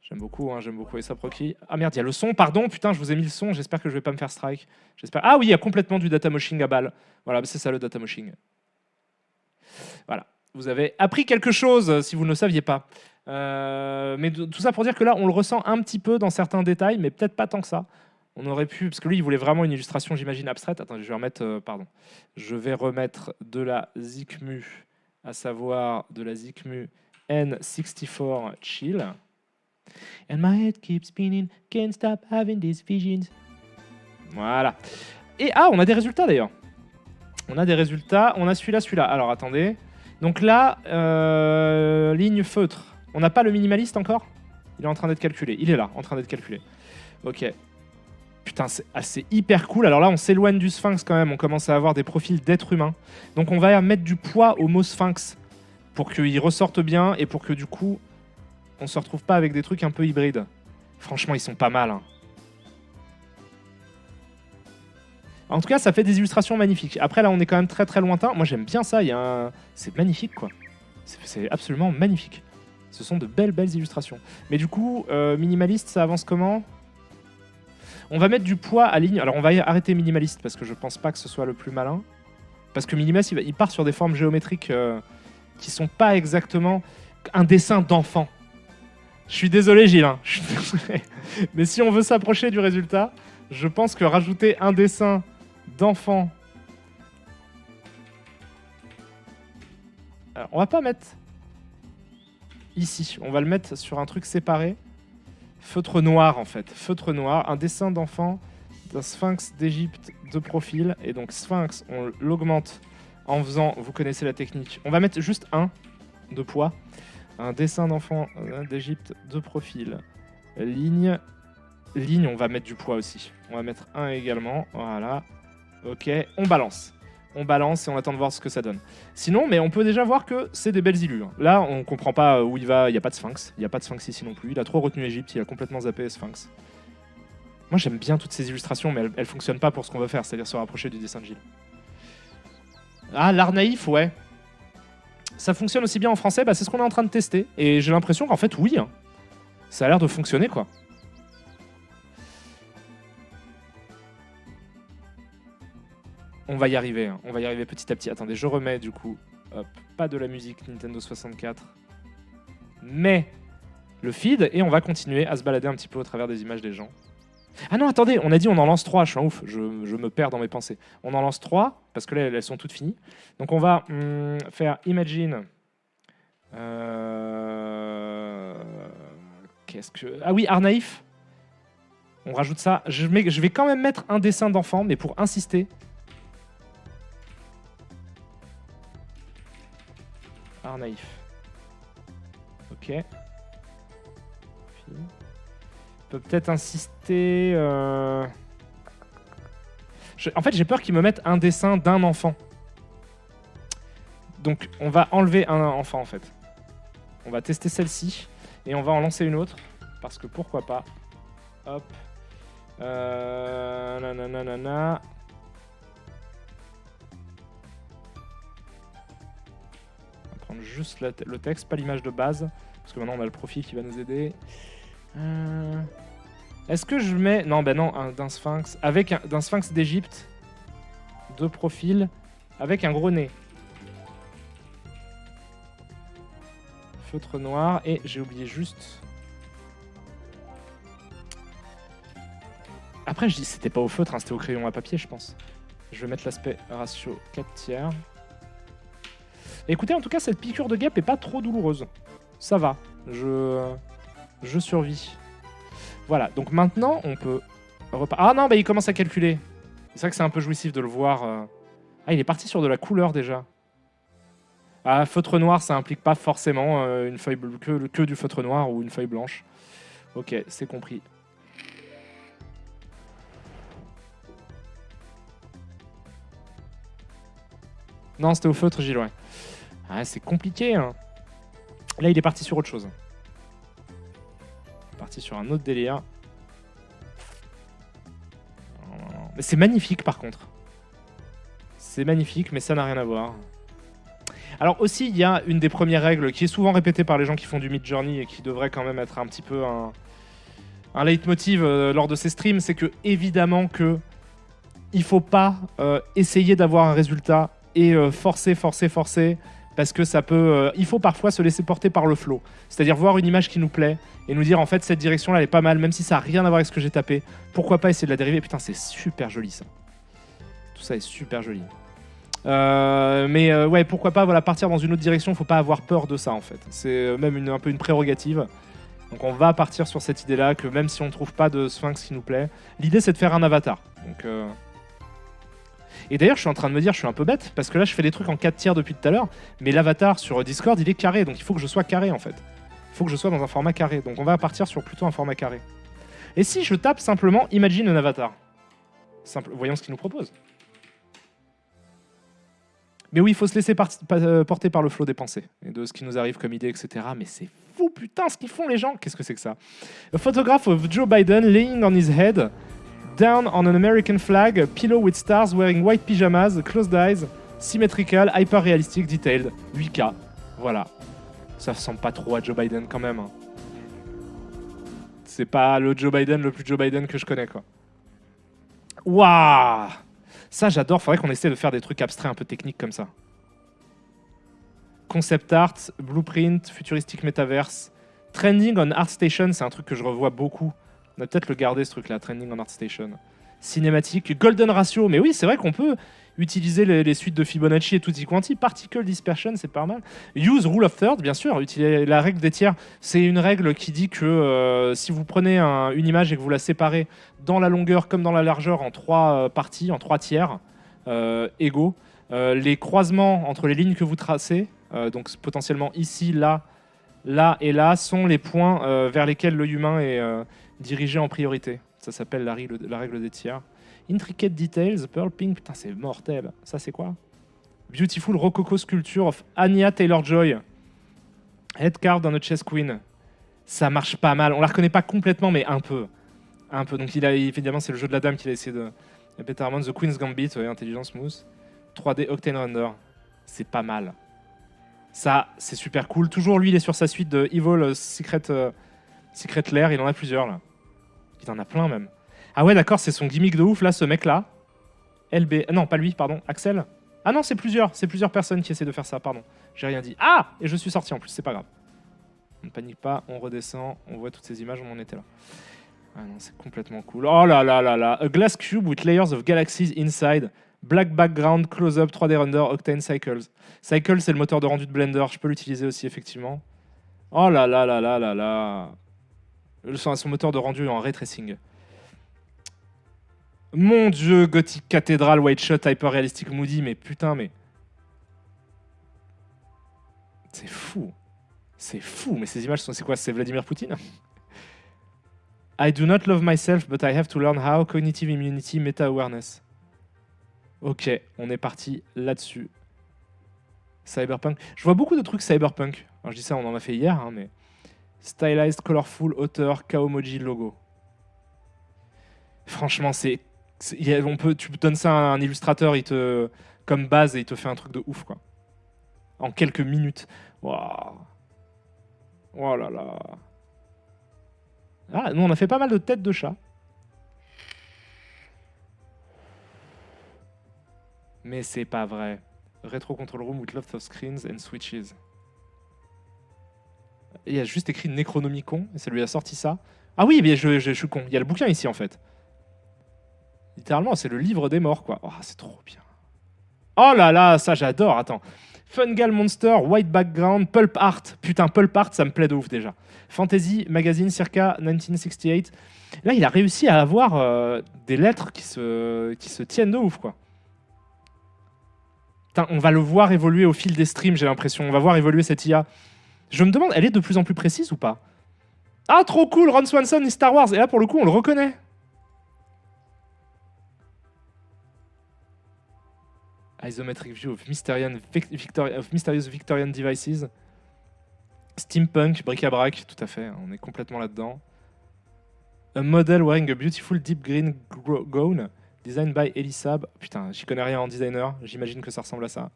J'aime beaucoup A$AP Rocky. Ah merde, il y a le son, pardon, putain, je vous ai mis le son, j'espère que je vais pas me faire strike. J'espère. Ah oui, il y a complètement du data moshing à balle. Voilà, c'est ça le data moshing. Voilà, vous avez appris quelque chose si vous ne le saviez pas. Mais tout ça pour dire que là, on le ressent un petit peu dans certains détails, mais peut-être pas tant que ça. On aurait pu, parce que lui, il voulait vraiment une illustration, j'imagine, abstraite. Attends, je vais remettre, pardon. Je vais remettre de la ZICMU, à savoir de la ZICMU N64 Chill. And my head keeps spinning, can't stop having these visions. Voilà. Et ah, on a des résultats d'ailleurs. On a des résultats. On a celui-là. Alors attendez. Donc là, ligne feutre. On n'a pas le minimaliste encore? Il est en train d'être calculé. Il est là, en train d'être calculé. Ok. Putain, c'est hyper cool. Alors là, on s'éloigne du sphinx quand même. On commence à avoir des profils d'êtres humains. Donc on va mettre du poids au mot sphinx pour qu'il ressorte bien et pour que du coup, on se retrouve pas avec des trucs un peu hybrides. Franchement, ils sont pas mal. Hein. En tout cas, ça fait des illustrations magnifiques. Après, là, on est quand même très très lointain. Moi, j'aime bien ça. C'est magnifique, quoi. C'est absolument magnifique. Ce sont de belles illustrations. Mais du coup, minimaliste, ça avance comment? On va mettre du poids à ligne. Alors, on va arrêter minimaliste parce que je pense pas que ce soit le plus malin. Parce que minimaliste, il part sur des formes géométriques qui sont pas exactement un dessin d'enfant. Je suis désolé, Gilles. Hein. Je suis désolé. Mais si on veut s'approcher du résultat, je pense que rajouter un dessin d'enfant... Alors, on va pas mettre ici. On va le mettre sur un truc séparé. Feutre noir, en fait. Feutre noir. Un dessin d'enfant d'un sphinx d'Égypte de profil. Et donc, sphinx, on l'augmente en faisant... Vous connaissez la technique. On va mettre juste un de poids. Un dessin d'enfant d'Égypte de profil. Ligne, on va mettre du poids aussi. On va mettre un également. Voilà. Ok, on balance. On balance et on attend de voir ce que ça donne. Sinon, mais on peut déjà voir que c'est des belles illus. Là, on comprend pas où il va. Il n'y a pas de sphinx. Il n'y a pas de sphinx ici non plus. Il a trop retenu Égypte. Il a complètement zappé sphinx. Moi, j'aime bien toutes ces illustrations, mais elles fonctionnent pas pour ce qu'on veut faire, c'est-à-dire se rapprocher du dessin de Gilles. Ah, l'art naïf, ouais. Ça fonctionne aussi bien en français, bah, c'est ce qu'on est en train de tester. Et j'ai l'impression qu'en fait, oui. Hein. Ça a l'air de fonctionner, quoi. On va y arriver. Hein. On va y arriver petit à petit. Attendez, je remets du coup. Hop, pas de la musique Nintendo 64. Mais le feed. Et on va continuer à se balader un petit peu au travers des images des gens. Ah non, attendez, on a dit on en lance 3, je suis un ouf, je me perds dans mes pensées. On en lance 3, parce que là, elles sont toutes finies. Donc on va faire Imagine. Qu'est-ce que... Ah oui, art naïf. On rajoute ça. Je vais quand même mettre un dessin d'enfant, mais pour insister. Art naïf. Ok. Peut peut-être insister... En fait, j'ai peur qu'ils me mettent un dessin d'un enfant. Donc, on va enlever un enfant, en fait. On va tester celle-ci. Et on va en lancer une autre. Parce que pourquoi pas. Hop. Nanana. On va prendre juste le texte, pas l'image de base. Parce que maintenant, on a le profil qui va nous aider. Est-ce que je mets... Non, ben non, d'un sphinx. Avec d'un sphinx d'Égypte. De profil. Avec un gros nez. Feutre noir. Et j'ai oublié juste... Après, je dis c'était pas au feutre, hein, c'était au crayon à papier, je pense. Je vais mettre l'aspect ratio 4/3. Écoutez, en tout cas, cette piqûre de guêpe est pas trop douloureuse. Ça va. Je survis. Voilà, donc maintenant, on peut... Ah non, bah, il commence à calculer. C'est vrai que c'est un peu jouissif de le voir Ah, il est parti sur de la couleur déjà. Ah, feutre noir, ça implique pas forcément une feuille que du feutre noir ou une feuille blanche. Ok, c'est compris. Non, c'était au feutre, Gilles, ouais. Ah, c'est compliqué, hein. Là, il est parti sur autre chose. Parti sur un autre délire. Mais c'est magnifique, par contre. C'est magnifique, mais ça n'a rien à voir. Alors aussi, il y a une des premières règles qui est souvent répétée par les gens qui font du Midjourney et qui devrait quand même être un petit peu un leitmotiv lors de ces streams, c'est que évidemment que il faut pas essayer d'avoir un résultat et forcer, parce que ça peut... il faut parfois se laisser porter par le flow. C'est-à-dire voir une image qui nous plaît et nous dire en fait cette direction-là elle est pas mal, même si ça n'a rien à voir avec ce que j'ai tapé. Pourquoi pas essayer de la dériver? Putain, c'est super joli ça. Tout ça est super joli. Mais ouais, pourquoi pas voilà, partir dans une autre direction, faut pas avoir peur de ça en fait. C'est même un peu une prérogative. Donc on va partir sur cette idée-là que même si on ne trouve pas de sphinx qui nous plaît, l'idée c'est de faire un avatar. Donc, et d'ailleurs je suis en train de me dire, je suis un peu bête, parce que là je fais des trucs en 4 tiers depuis tout à l'heure, mais l'avatar sur Discord il est carré, donc il faut que je sois carré en fait. Il faut que je sois dans un format carré, donc on va partir sur plutôt un format carré. Et si je tape simplement Imagine un avatar, voyons ce qu'il nous propose. Mais oui, il faut se laisser porter par le flot des pensées et de ce qui nous arrive comme idée, etc. Mais c'est fou, putain, ce qu'ils font les gens. Qu'est-ce que c'est que ça? A photograph of Joe Biden laying on his head, down on an American flag, pillow with stars, wearing white pyjamas, closed eyes, symmetrical, hyper realistic, detailed. 8K. Voilà. Ça ressemble pas trop à Joe Biden quand même. Hein. C'est pas le Joe Biden le plus Joe Biden que je connais, quoi. Waouh! Ça, j'adore. Faudrait qu'on essaie de faire des trucs abstraits un peu techniques comme ça. Concept art, blueprint, futuristique metaverse. Trending on ArtStation, c'est un truc que je revois beaucoup. On va peut-être le garder, ce truc-là, trending on ArtStation. Cinématique, golden ratio. Mais oui, c'est vrai qu'on peut utiliser les suites de Fibonacci et tutti quanti. Particle dispersion, c'est pas mal. Use rule of third, bien sûr. Utiliser la règle des tiers. C'est une règle qui dit que si vous prenez une image et que vous la séparez dans la longueur comme dans la largeur en 3 parties, en 3 tiers égaux, les croisements entre les lignes que vous tracez, donc potentiellement ici, là, là et là, sont les points vers lesquels l'œil humain est dirigé en priorité. Ça s'appelle la règle des tiers. Intricate Details, Pearl Pink, putain c'est mortel. Ça c'est quoi? Beautiful Rococo Sculpture of Anya Taylor-Joy. Head carved on a chess queen. Ça marche pas mal. On la reconnaît pas complètement, mais un peu. Un peu. Donc évidemment c'est le jeu de la dame qu'il a essayé de... Peter Harmon, The Queen's Gambit, ouais, intelligence smooth. 3D Octane Render. C'est pas mal. Ça, c'est super cool. Toujours lui, il est sur sa suite de Evil Secret Lair. Il en a plusieurs là. Il en a plein même. Ah ouais, d'accord, c'est son gimmick de ouf là, ce mec-là. LB. Non, pas lui, pardon. Axel. Ah non, c'est plusieurs personnes qui essaient de faire ça, pardon. J'ai rien dit. Ah! Et je suis sorti en plus, c'est pas grave. On ne panique pas, on redescend, on voit toutes ces images, on en était là. Ah non, c'est complètement cool. Oh là là là là. A glass cube with layers of galaxies inside. Black background, close-up, 3D render, Octane Cycles. Cycles, c'est le moteur de rendu de Blender. Je peux l'utiliser aussi, effectivement. Oh là là là là là là. Son moteur de rendu en ray tracing. Mon dieu, Gothic Cathedral, White Shot, Hyper Realistic Moody, mais putain, mais... C'est fou. C'est fou, mais ces images sont... C'est quoi? C'est Vladimir Poutine? I do not love myself, but I have to learn how. Cognitive immunity, meta-awareness. Ok, on est parti là-dessus. Cyberpunk. Je vois beaucoup de trucs cyberpunk. Alors je dis ça, on en a fait hier, hein, mais... Stylized, colorful, auteur, Kaomoji, logo. Franchement, tu donnes ça à un illustrateur, comme base, et il te fait un truc de ouf, quoi. En quelques minutes. Waouh. Oh là là. Ah, nous, on a fait pas mal de têtes de chat. Mais c'est pas vrai. Retro Control Room with lots of screens and switches. Il y a juste écrit Necronomicon, et ça lui a sorti ça. Ah oui, mais je suis con. Il y a le bouquin ici, en fait. Littéralement, c'est le livre des morts, quoi. Oh, c'est trop bien. Oh là là, ça j'adore. Attends. Fungal Monster, White Background, Pulp Art. Putain, Pulp Art, ça me plaît de ouf déjà. Fantasy Magazine, circa 1968. Là, il a réussi à avoir des lettres qui se tiennent de ouf, quoi. Putain, on va le voir évoluer au fil des streams, j'ai l'impression. On va voir évoluer cette IA. Je me demande, elle est de plus en plus précise ou pas? Ah, trop cool, Ron Swanson et Star Wars. Et là, pour le coup, on le reconnaît. Isometric view of mysterious Victorian devices. Steampunk, bric-à-brac, tout à fait, on est complètement là-dedans. A model wearing a beautiful deep green gown, designed by Elisab. Putain, j'y connais rien en designer, j'imagine que ça ressemble à ça.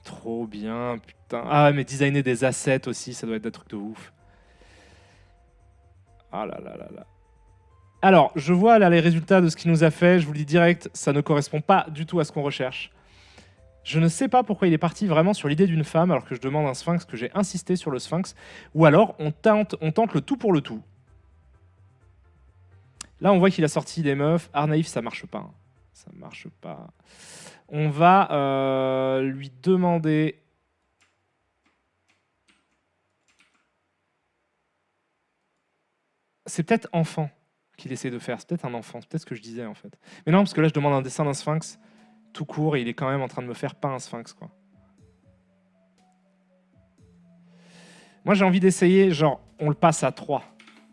Trop bien, putain. Ah, mais designer des assets aussi, ça doit être des trucs de ouf. Ah là là là là. Alors, je vois là les résultats de ce qu'il nous a fait. Je vous le dis direct, ça ne correspond pas du tout à ce qu'on recherche. Je ne sais pas pourquoi il est parti vraiment sur l'idée d'une femme alors que je demande un sphinx, que j'ai insisté sur le sphinx. Ou alors, on tente le tout pour le tout. Là, on voit qu'il a sorti des meufs. Art naïf, ça marche pas. Hein. Ça marche pas. On va lui demander... C'est peut-être enfant qu'il essaie de faire. C'est peut-être un enfant. C'est peut-être ce que je disais, en fait. Mais non, parce que là, je demande un dessin d'un sphinx tout court et il est quand même en train de me faire pas un sphinx, quoi. Moi, j'ai envie d'essayer, genre, on le passe à 3.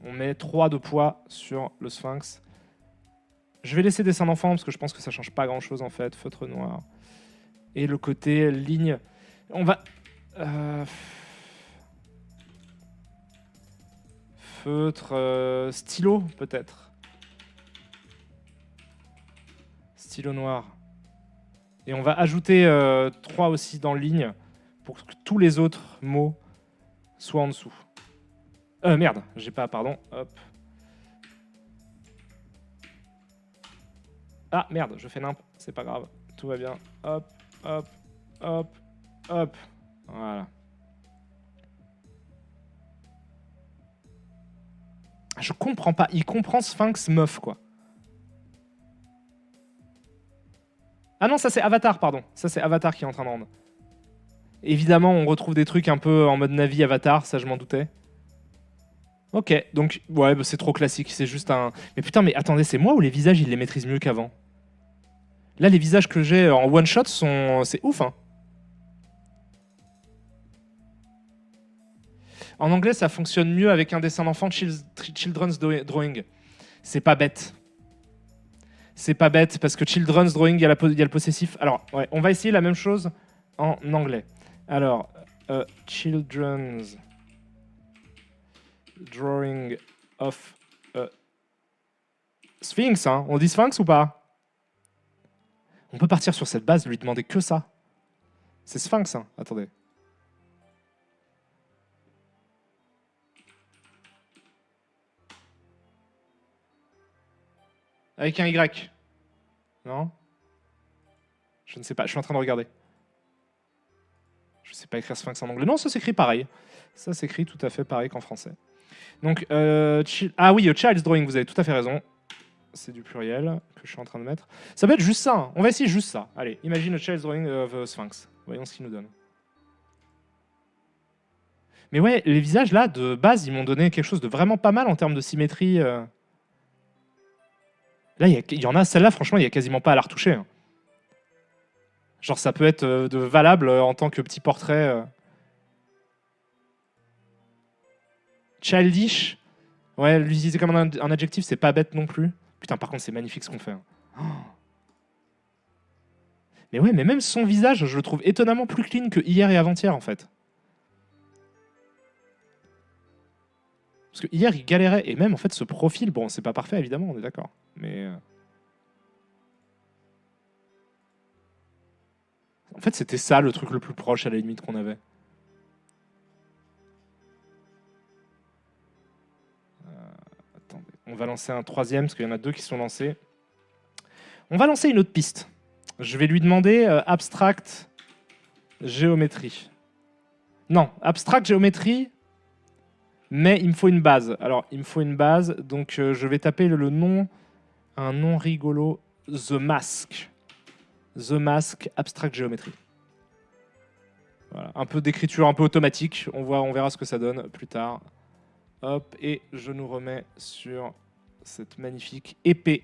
On met 3 de poids sur le sphinx. Je vais laisser dessin d'enfant parce que je pense que ça change pas grand-chose, en fait. Feutre noir. Et le côté ligne... On va... Feutre... stylo, peut-être. Stylo noir. Et on va ajouter 3 aussi dans ligne pour que tous les autres mots soient en dessous. Merde, j'ai pas, pardon. Hop. Ah, merde, je fais nimp, c'est pas grave. Tout va bien. Hop, hop, hop, hop. Voilà. Je comprends pas. Il comprend Sphinx meuf, quoi. Ah non, ça c'est Avatar, pardon. Ça c'est Avatar qui est en train de rendre. Évidemment, on retrouve des trucs un peu en mode Navi Avatar, ça je m'en doutais. Ok, donc, ouais, bah, c'est trop classique, c'est juste un... Mais putain, mais attendez, c'est moi ou les visages, ils les maîtrisent mieux qu'avant? Là, les visages que j'ai en one-shot sont... C'est ouf, hein. En anglais, ça fonctionne mieux avec un dessin d'enfant children's drawing. C'est pas bête. C'est pas bête, parce que children's drawing, il y a le possessif. Alors, ouais, on va essayer la même chose en anglais. Alors, children's drawing of Sphinx, hein. On dit Sphinx ou pas? On peut partir sur cette base, lui demander que ça. C'est Sphinx, hein. Attendez. Avec un Y. Non? Je ne sais pas, je suis en train de regarder. Je ne sais pas écrire Sphinx en anglais. Non, ça s'écrit pareil. Ça s'écrit tout à fait pareil qu'en français. Donc, ah oui, child's drawing, vous avez tout à fait raison. C'est du pluriel que je suis en train de mettre. Ça peut être juste ça. Hein. On va essayer juste ça. Allez, imagine a child's drawing of Sphinx. Voyons ce qu'il nous donne. Mais ouais, les visages là, de base, ils m'ont donné quelque chose de vraiment pas mal en termes de symétrie. Là, il y en a, celle-là, franchement, il n'y a quasiment pas à la retoucher. Hein. Genre, ça peut être valable en tant que petit portrait. Childish. Ouais, l'utiliser comme un adjectif, c'est pas bête non plus. Putain, par contre, c'est magnifique ce qu'on fait. Hein. Oh. Mais ouais, mais même son visage, je le trouve étonnamment plus clean que hier et avant-hier, en fait. Parce que hier, il galérait. Et même, en fait, ce profil, bon, c'est pas parfait, évidemment, on est d'accord. Mais... En fait, c'était ça le truc le plus proche, à la limite, qu'on avait. Attendez. On va lancer un troisième, parce qu'il y en a 2 qui sont lancés. On va lancer une autre piste. Je vais lui demander abstract géométrie. Non, abstract géométrie, mais il me faut une base. Alors, il me faut une base, donc je vais taper le nom, un nom rigolo, The Mask. The Mask, abstract géométrie. Voilà. Un peu d'écriture un peu automatique. On verra ce que ça donne plus tard. Hop, et je nous remets sur cette magnifique épée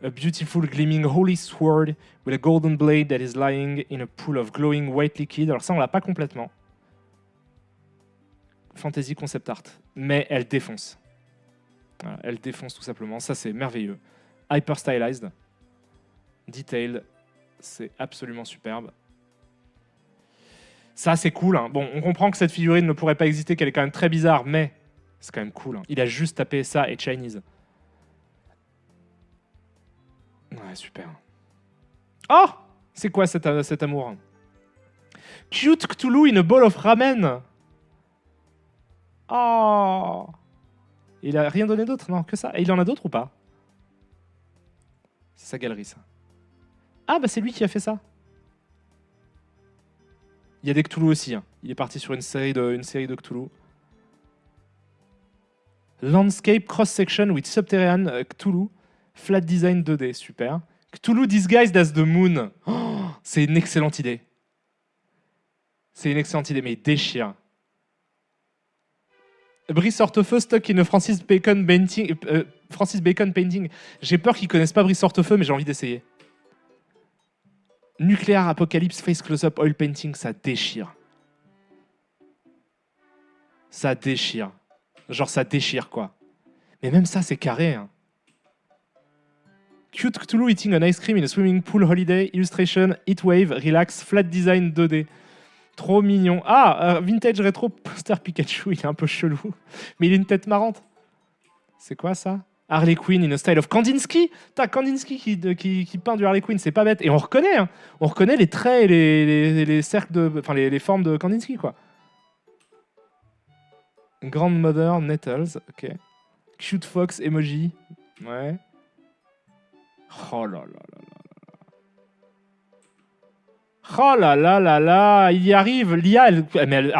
A beautiful gleaming holy sword with a golden blade that is lying in a pool of glowing white liquid. Alors ça, on l'a pas complètement. Fantasy concept art. Mais elle défonce. Voilà, elle défonce tout simplement. Ça, c'est merveilleux. Hyper stylized. Detailed. C'est absolument superbe. Ça, c'est cool. Hein. Bon, on comprend que cette figurine ne pourrait pas exister, qu'elle est quand même très bizarre, mais c'est quand même cool. Hein. Il a juste tapé ça et Chinese. Ouais, super. Oh! C'est quoi cet amour? Cute Cthulhu in a bowl of ramen. Oh! Il a rien donné d'autre, non? Que ça? Et il en a d'autres ou pas? C'est sa galerie, ça. Ah, bah c'est lui qui a fait ça. Il y a des Cthulhu aussi. Hein. Il est parti sur une série de Cthulhu. Landscape cross-section with subterranean Cthulhu. Flat design 2D, super. Cthulhu disguised as the moon. Oh, c'est une excellente idée. C'est une excellente idée, mais il déchire. Brice Hortefeux stuck in a Francis Bacon painting. J'ai peur qu'ils connaissent pas Brice Hortefeux, mais j'ai envie d'essayer. Nuclear Apocalypse Face Close-Up Oil Painting, ça déchire. Ça déchire. Genre, ça déchire, quoi. Mais même ça, c'est carré. Hein. Cute Cthulhu eating an ice cream in a swimming pool holiday. Illustration, Heatwave, Relax, Flat Design 2D. Trop mignon. Ah, Vintage Retro Poster Pikachu, il est un peu chelou. Mais il a une tête marrante. C'est quoi, ça? Harley Quinn in a style of Kandinsky. T'as Kandinsky qui peint du Harley Quinn, c'est pas bête. Et on reconnaît, hein. On reconnaît les traits et les cercles de, enfin les formes de Kandinsky, quoi. Grandmother Nettles, ok. Cute Fox emoji, ouais. Oh là là là là. Oh là là là là, il y arrive. L'IA,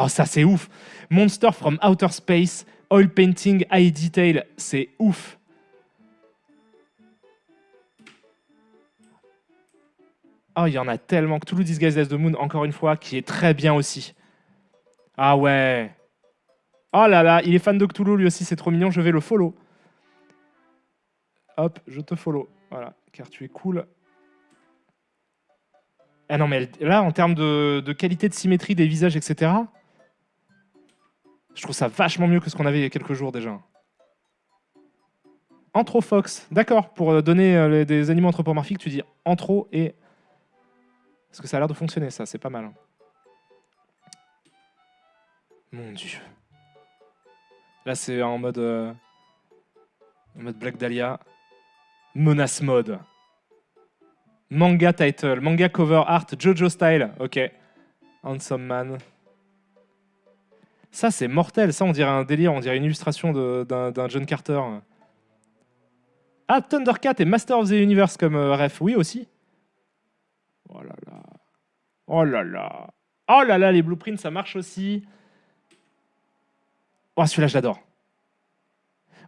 oh, ça c'est ouf. Monster from Outer Space, oil painting, high detail, c'est ouf. Oh, il y en a tellement. Cthulhu Disguised as the Moon, encore une fois, qui est très bien aussi. Ah ouais. Oh là là, il est fan de Cthulhu lui aussi, c'est trop mignon, je vais le follow. Hop, je te follow. Voilà, car tu es cool. Ah non, mais là, en termes de qualité de symétrie des visages, etc., je trouve ça vachement mieux que ce qu'on avait il y a quelques jours déjà. Anthrofox, d'accord, pour donner des animaux anthropomorphiques, tu dis anthro et... Parce que ça a l'air de fonctionner, ça, c'est pas mal. Mon Dieu. Là, c'est en mode Black Dahlia. Menace mode. Manga title, manga cover art, Jojo style. Ok. Handsome man. Ça, c'est mortel. Ça, on dirait un délire. On dirait une illustration d'un John Carter. Ah, Thundercat et Master of the Universe comme ref. Oui, aussi. Oh là là. Oh là là. Oh là là, les blueprints, ça marche aussi. Oh, celui-là, je l'adore.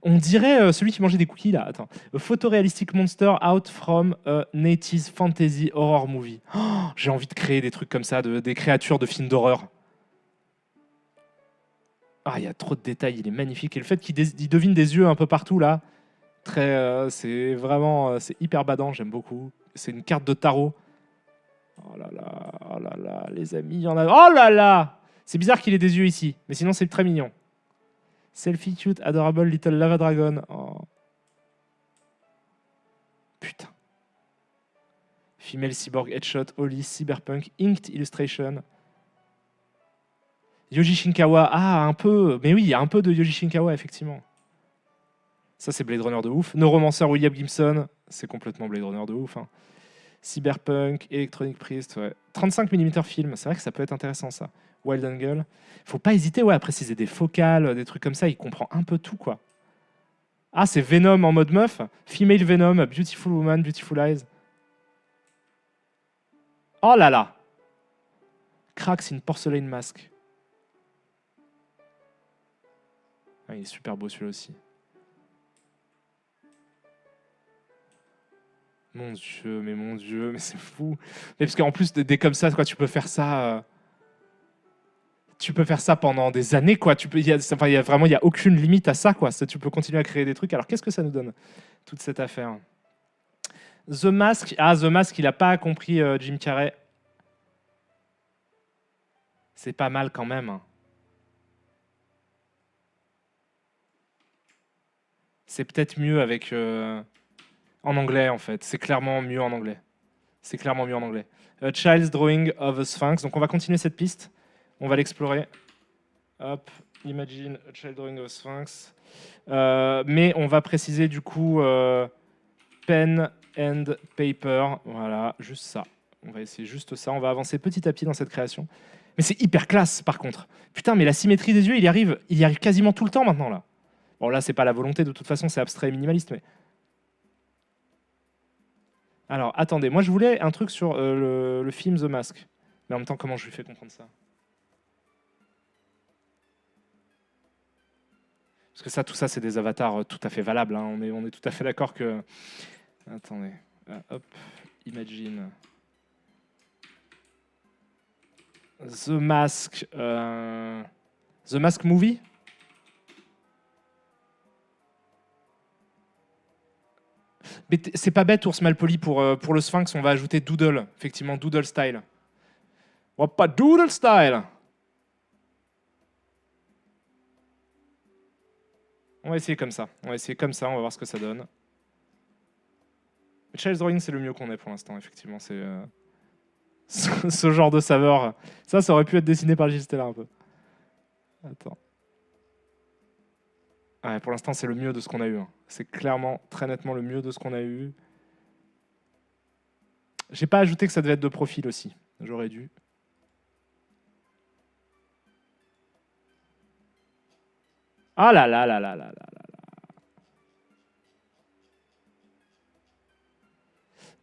On dirait celui qui mangeait des cookies, là. Attends. A photorealistic monster out from a 80s fantasy horror movie. Oh, j'ai envie de créer des trucs comme ça, des créatures de films d'horreur. Ah, il y a trop de détails, il est magnifique. Et le fait qu'il devine des yeux un peu partout, là, c'est vraiment... c'est hyper badant, j'aime beaucoup. C'est une carte de tarot. Oh là là, les amis, il y en a... Oh là là! C'est bizarre qu'il ait des yeux ici, mais sinon, c'est très mignon. Selfie cute, adorable little lava dragon. Oh. Putain. Female cyborg headshot, Holly, cyberpunk, inked illustration. Yoji Shinkawa, ah, un peu. Mais oui, il y a un peu de Yoji Shinkawa, effectivement. Ça, c'est Blade Runner de ouf. Neuromancer William Gibson, c'est complètement Blade Runner de ouf. Hein. Cyberpunk, Electronic Priest, ouais. 35 mm film, c'est vrai que ça peut être intéressant, ça. Wild Angle. Faut pas hésiter à préciser des focales, des trucs comme ça, il comprend un peu tout, quoi. Ah, c'est Venom en mode meuf. Female Venom, Beautiful Woman, Beautiful Eyes. Oh là là. Cracks in Porcelain Mask. Ah, il est super beau celui-là aussi. Mon Dieu, mais c'est fou. Mais parce qu'en plus, des comme ça, quoi, tu peux faire ça... tu peux faire ça pendant des années, quoi. Il y a aucune limite à ça, quoi. Tu peux continuer à créer des trucs. Alors, qu'est-ce que ça nous donne, toute cette affaire? The Mask. Ah, The Mask, il a pas compris Jim Carrey. C'est pas mal quand même, hein. C'est peut-être mieux avec en anglais en fait. C'est clairement mieux en anglais. C'est clairement mieux en anglais. A Child's Drawing of a Sphinx. Donc on va continuer cette piste. On va l'explorer. Hop, imagine a Child's Drawing of a Sphinx. Mais on va préciser du coup pen and paper. Voilà, juste ça. On va essayer juste ça. On va avancer petit à petit dans cette création. Mais c'est hyper classe par contre. Putain, mais la symétrie des yeux, il y arrive quasiment tout le temps maintenant là. Bon là, c'est pas la volonté, de toute façon, c'est abstrait et minimaliste, mais... Alors, attendez, moi je voulais un truc sur le film The Mask. Mais en même temps, comment je lui fais comprendre ça? Parce que ça, tout ça, c'est des avatars tout à fait valables, hein. On est tout à fait d'accord que... Attendez, hop, imagine... The Mask... The Mask Movie. Mais c'est pas bête, Ours Malpoli, pour le Sphinx, on va ajouter Doodle. Effectivement, Doodle Style. On va pas Doodle Style. On va essayer comme ça. On va essayer comme ça, on va voir ce que ça donne. Child's Drawing, c'est le mieux qu'on ait pour l'instant, effectivement. C'est ce genre de saveur. Ça aurait pu être dessiné par Gilles Stellar un peu. Attends. Ouais, pour l'instant, c'est le mieux de ce qu'on a eu, hein. C'est clairement, très nettement le mieux de ce qu'on a eu. J'ai pas ajouté que ça devait être de profil aussi. J'aurais dû. Ah là là là là là là là.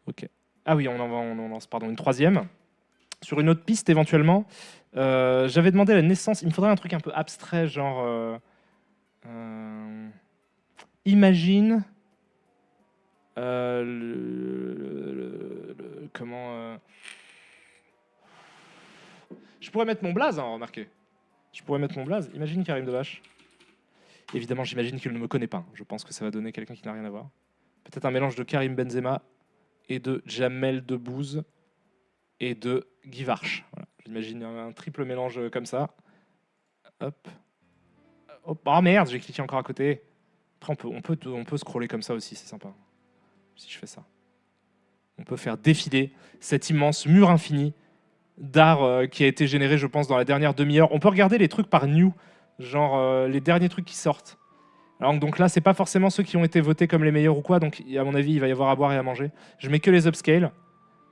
Ok. Ah oui, on lance pardon, une troisième. Sur une autre piste éventuellement. J'avais demandé la naissance. Il me faudrait un truc un peu abstrait, genre... imagine... comment... Je pourrais mettre mon blaze, hein, remarquez. Je pourrais mettre mon blaze. Imagine Karim Debache. Évidemment, j'imagine qu'il ne me connaît pas. Je pense que ça va donner quelqu'un qui n'a rien à voir. Peut-être un mélange de Karim Benzema et de Jamel Debbouze et de Guy Varch. Voilà. J'imagine un triple mélange comme ça. Hop. Hop. Oh merde, j'ai cliqué encore à côté. Après, on peut scroller comme ça aussi, c'est sympa. Si je fais ça. On peut faire défiler cet immense mur infini d'art qui a été généré, je pense, dans la dernière demi-heure. On peut regarder les trucs par new, genre les derniers trucs qui sortent. Alors, donc là, c'est pas forcément ceux qui ont été votés comme les meilleurs ou quoi, donc à mon avis, il va y avoir à boire et à manger. Je mets que les upscale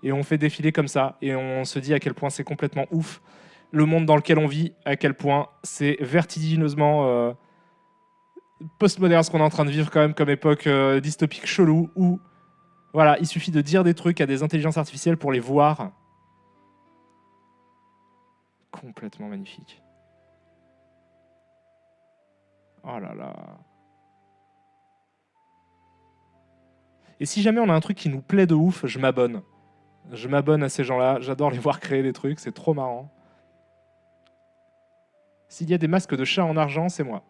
et on fait défiler comme ça et on se dit à quel point c'est complètement ouf le monde dans lequel on vit, à quel point c'est vertigineusement postmoderne ce qu'on est en train de vivre quand même comme époque dystopique chelou où voilà, il suffit de dire des trucs à des intelligences artificielles pour les voir. Complètement magnifique. Oh là là. Et si jamais on a un truc qui nous plaît de ouf, je m'abonne. Je m'abonne à ces gens-là. J'adore les voir créer des trucs, c'est trop marrant. S'il y a des masques de chat en argent, c'est moi.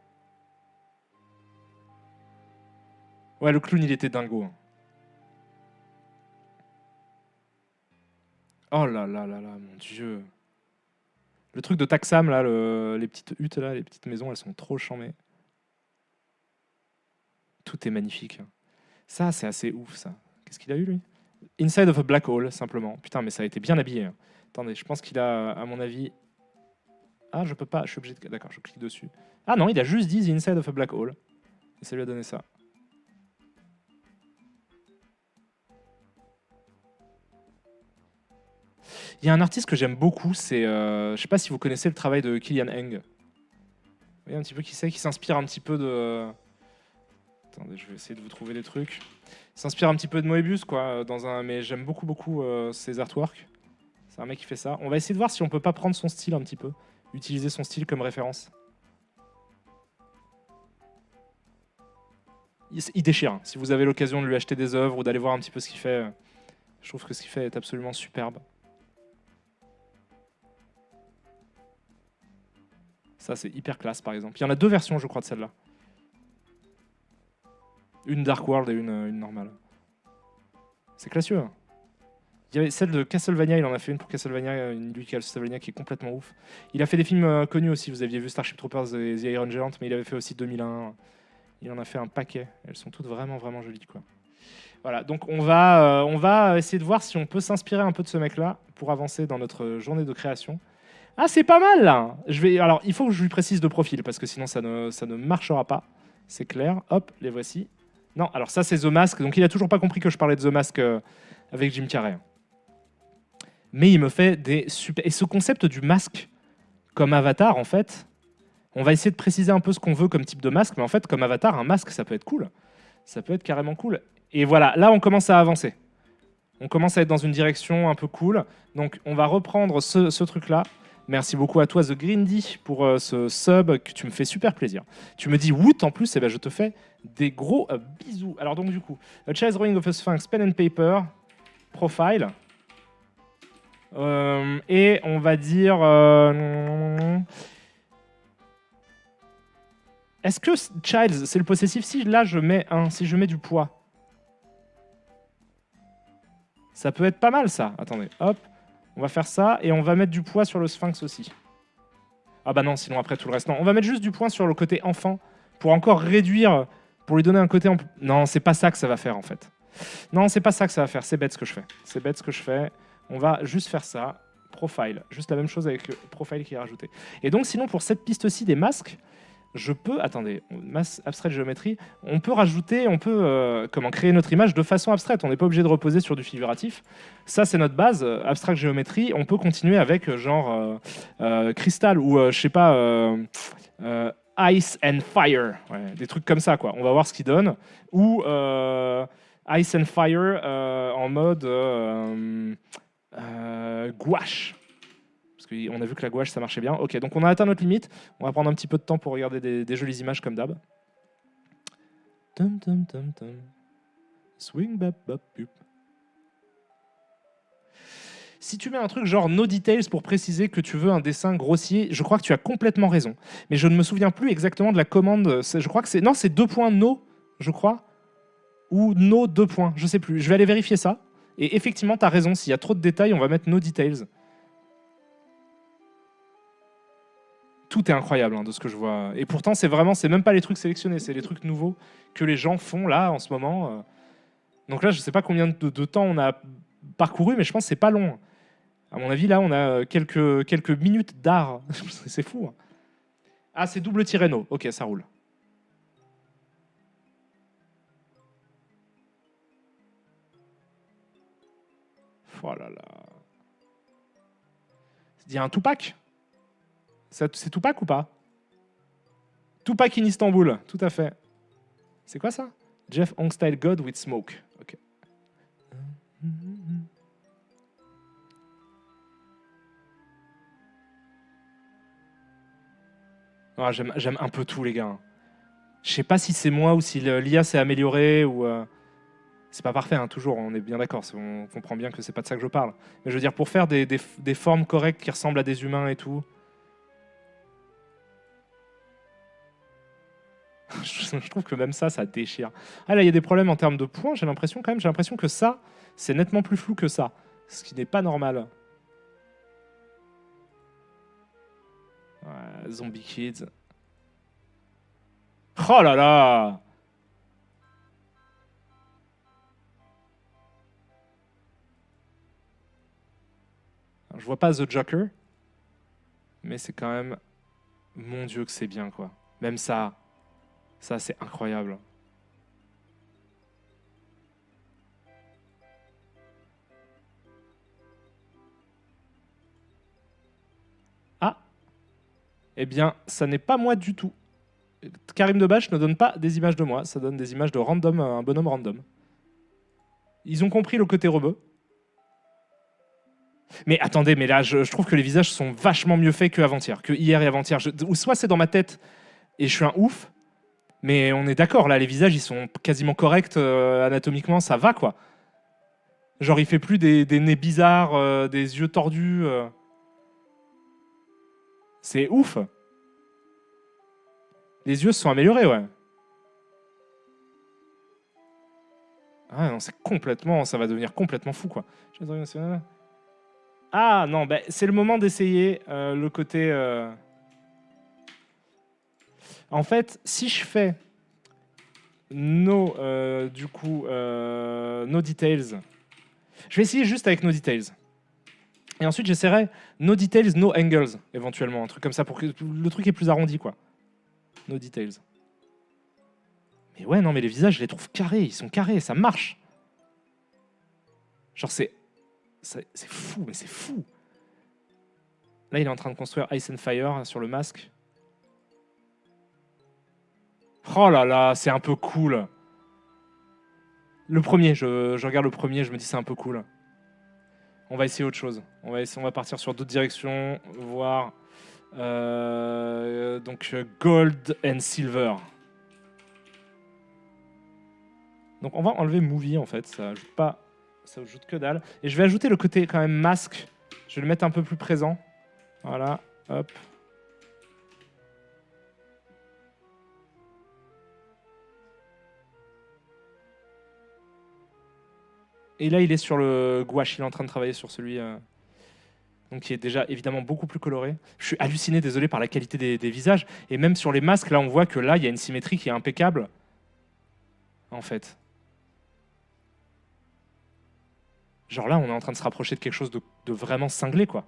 Ouais, le clown, il était dingo, hein. Oh là là là là, mon Dieu. Le truc de Taxam, là, les petites huttes, là, les petites maisons, elles sont trop charmées. Tout est magnifique. Ça, c'est assez ouf, ça. Qu'est-ce qu'il a eu, lui? Inside of a Black Hole, simplement. Putain, mais ça a été bien habillé, hein. Attendez, je pense qu'il a, à mon avis... Ah, je peux pas, je suis obligé de... D'accord, je clique dessus. Ah non, il a juste dit The Inside of a Black Hole. Et ça lui a donné ça. Il y a un artiste que j'aime beaucoup, c'est... je sais pas si vous connaissez le travail de Kilian Heng. Vous voyez un petit peu qui c'est, qui s'inspire un petit peu de... Attendez, je vais essayer de vous trouver des trucs. Il s'inspire un petit peu de Moebius, quoi, mais j'aime beaucoup ses artworks. C'est un mec qui fait ça. On va essayer de voir si on peut pas prendre son style un petit peu. Utiliser son style comme référence. Il déchire, hein. Si vous avez l'occasion de lui acheter des œuvres ou d'aller voir un petit peu ce qu'il fait, je trouve que ce qu'il fait est absolument superbe. Ça, c'est hyper classe, par exemple. Il y en a deux versions, je crois, de celle-là. Une Dark World et une normale. C'est classieux. Hein. Il y avait celle de Castlevania, il en a fait une pour Castlevania, une du Castlevania qui est complètement ouf. Il a fait des films connus aussi, vous aviez vu Starship Troopers et The Iron Giant, mais il avait fait aussi 2001. Il en a fait un paquet. Elles sont toutes vraiment, vraiment jolies, quoi. Voilà, donc on va essayer de voir si on peut s'inspirer un peu de ce mec-là pour avancer dans notre journée de création. Ah, c'est pas mal là. Alors, il faut que je lui précise de profil parce que sinon ça ne marchera pas. C'est clair. Hop, les voici. Non, alors ça c'est The Mask. Donc il a toujours pas compris que je parlais de The Mask avec Jim Carrey. Mais il me fait des super. Et ce concept du masque comme avatar, en fait, on va essayer de préciser un peu ce qu'on veut comme type de masque, mais en fait, comme avatar, un masque, ça peut être cool. Ça peut être carrément cool. Et voilà, là, on commence à avancer. On commence à être dans une direction un peu cool. Donc, on va reprendre ce truc-là. Merci beaucoup à toi, The Grindy, pour ce sub, que tu me fais super plaisir. Tu me dis Woot en plus, et ben je te fais des gros bisous. Alors, donc, du coup, A Child's Drawing of a Sphinx, Pen and Paper, Profile. Et on va dire. Est-ce que Childs, c'est le possessif? Si là je mets si je mets du poids, ça peut être pas mal ça. Attendez, hop, on va faire ça et on va mettre du poids sur le sphinx aussi. Ah bah non, sinon après tout le reste. Non, on va mettre juste du poids sur le côté enfant pour encore réduire, pour lui donner un côté. Non, c'est pas ça que ça va faire en fait. Non, c'est pas ça que ça va faire. C'est bête ce que je fais. C'est bête ce que je fais. On va juste faire ça. Profile. Juste la même chose avec le profile qui est rajouté. Et donc, sinon, pour cette piste-ci des masques, je peux. Attendez, masse abstraite géométrie. On peut rajouter, on peut créer notre image de façon abstraite. On n'est pas obligé de reposer sur du figuratif. Ça, c'est notre base. Abstract géométrie. On peut continuer avec cristal ou je sais pas. Ice and Fire, ouais, des trucs comme ça, quoi. On va voir ce qu'il donne. Ou Ice and Fire en mode gouache. Parce qu'on a vu que la gouache, ça marchait bien. Ok, donc on a atteint notre limite. On va prendre un petit peu de temps pour regarder des jolies images comme d'hab. Tum, tum, tum, tum. Swing, bap, bap, bup. Si tu mets un truc genre no details pour préciser que tu veux un dessin grossier, je crois que tu as complètement raison. Mais je ne me souviens plus exactement de la commande. Je crois que c'est. Non, c'est 2 points no, je crois. Ou no 2 points. Je sais plus. Je vais aller vérifier ça. Et effectivement, tu as raison. S'il y a trop de détails, on va mettre no details. Tout est incroyable hein, de ce que je vois. Et pourtant, c'est même pas les trucs sélectionnés, c'est les trucs nouveaux que les gens font là en ce moment. Donc là, je sais pas combien de temps on a parcouru, mais je pense que c'est pas long. À mon avis, là, on a quelques minutes d'art. C'est fou. Hein. Ah, c'est double Tirreno. Ok, ça roule. Oh là là. Il y a un Tupac. C'est Tupac ou pas? Tupac in Istanbul, tout à fait. C'est quoi ça? Jeff Ongstyle God with Smoke. Ok. Ah, j'aime un peu tout, les gars. Je sais pas si c'est moi ou si l'IA s'est améliorée ou. C'est pas parfait, hein, toujours, on est bien d'accord. On comprend bien que c'est pas de ça que je parle. Mais je veux dire, pour faire des formes correctes qui ressemblent à des humains et tout. Je trouve que même ça déchire. Ah là, il y a des problèmes en termes de points, j'ai l'impression quand même. J'ai l'impression que ça, c'est nettement plus flou que ça. Ce qui n'est pas normal. Ouais, Zombie Kids. Oh là là! Je vois pas The Joker, mais c'est quand même... Mon Dieu que c'est bien, quoi. Même ça c'est incroyable. Ah! Eh bien, ça n'est pas moi du tout. Karim Debache ne donne pas des images de moi, ça donne des images de random, un bonhomme random. Ils ont compris le côté rebeu. Mais attendez, mais là, je trouve que les visages sont vachement mieux faits qu'avant-hier, que hier et avant-hier. Ou soit c'est dans ma tête et je suis un ouf, mais on est d'accord, là, les visages, ils sont quasiment corrects anatomiquement, ça va, quoi. Genre, il fait plus des nez bizarres, des yeux tordus. C'est ouf. Les yeux se sont améliorés, ouais. Ah non, c'est complètement... Ça va devenir complètement fou, quoi. Ah non, bah, c'est le moment d'essayer le côté... En fait, si je fais du coup, no details, je vais essayer juste avec no details. Et ensuite, j'essaierai no details, no angles, éventuellement. Un truc comme ça, pour que le truc est plus arrondi, quoi. No details. Mais ouais, non, mais les visages, je les trouve carrés. Ils sont carrés, ça marche. Genre, c'est fou, mais c'est fou. Là, il est en train de construire Ice and Fire sur le masque. Oh là là, c'est un peu cool. Le premier, je regarde le premier, je me dis c'est un peu cool. On va essayer autre chose. On va partir sur d'autres directions, voir donc gold and silver. Donc on va enlever movie en fait, ça ajoute que dalle. Et je vais ajouter le côté quand même masque. Je vais le mettre un peu plus présent. Voilà, hop. Et là il est sur le gouache, il est en train de travailler sur celui donc qui est déjà évidemment beaucoup plus coloré. Je suis halluciné, désolé, par la qualité des visages. Et même sur les masques, là on voit que là il y a une symétrie qui est impeccable. En fait. Genre là, on est en train de se rapprocher de quelque chose de vraiment cinglé, quoi.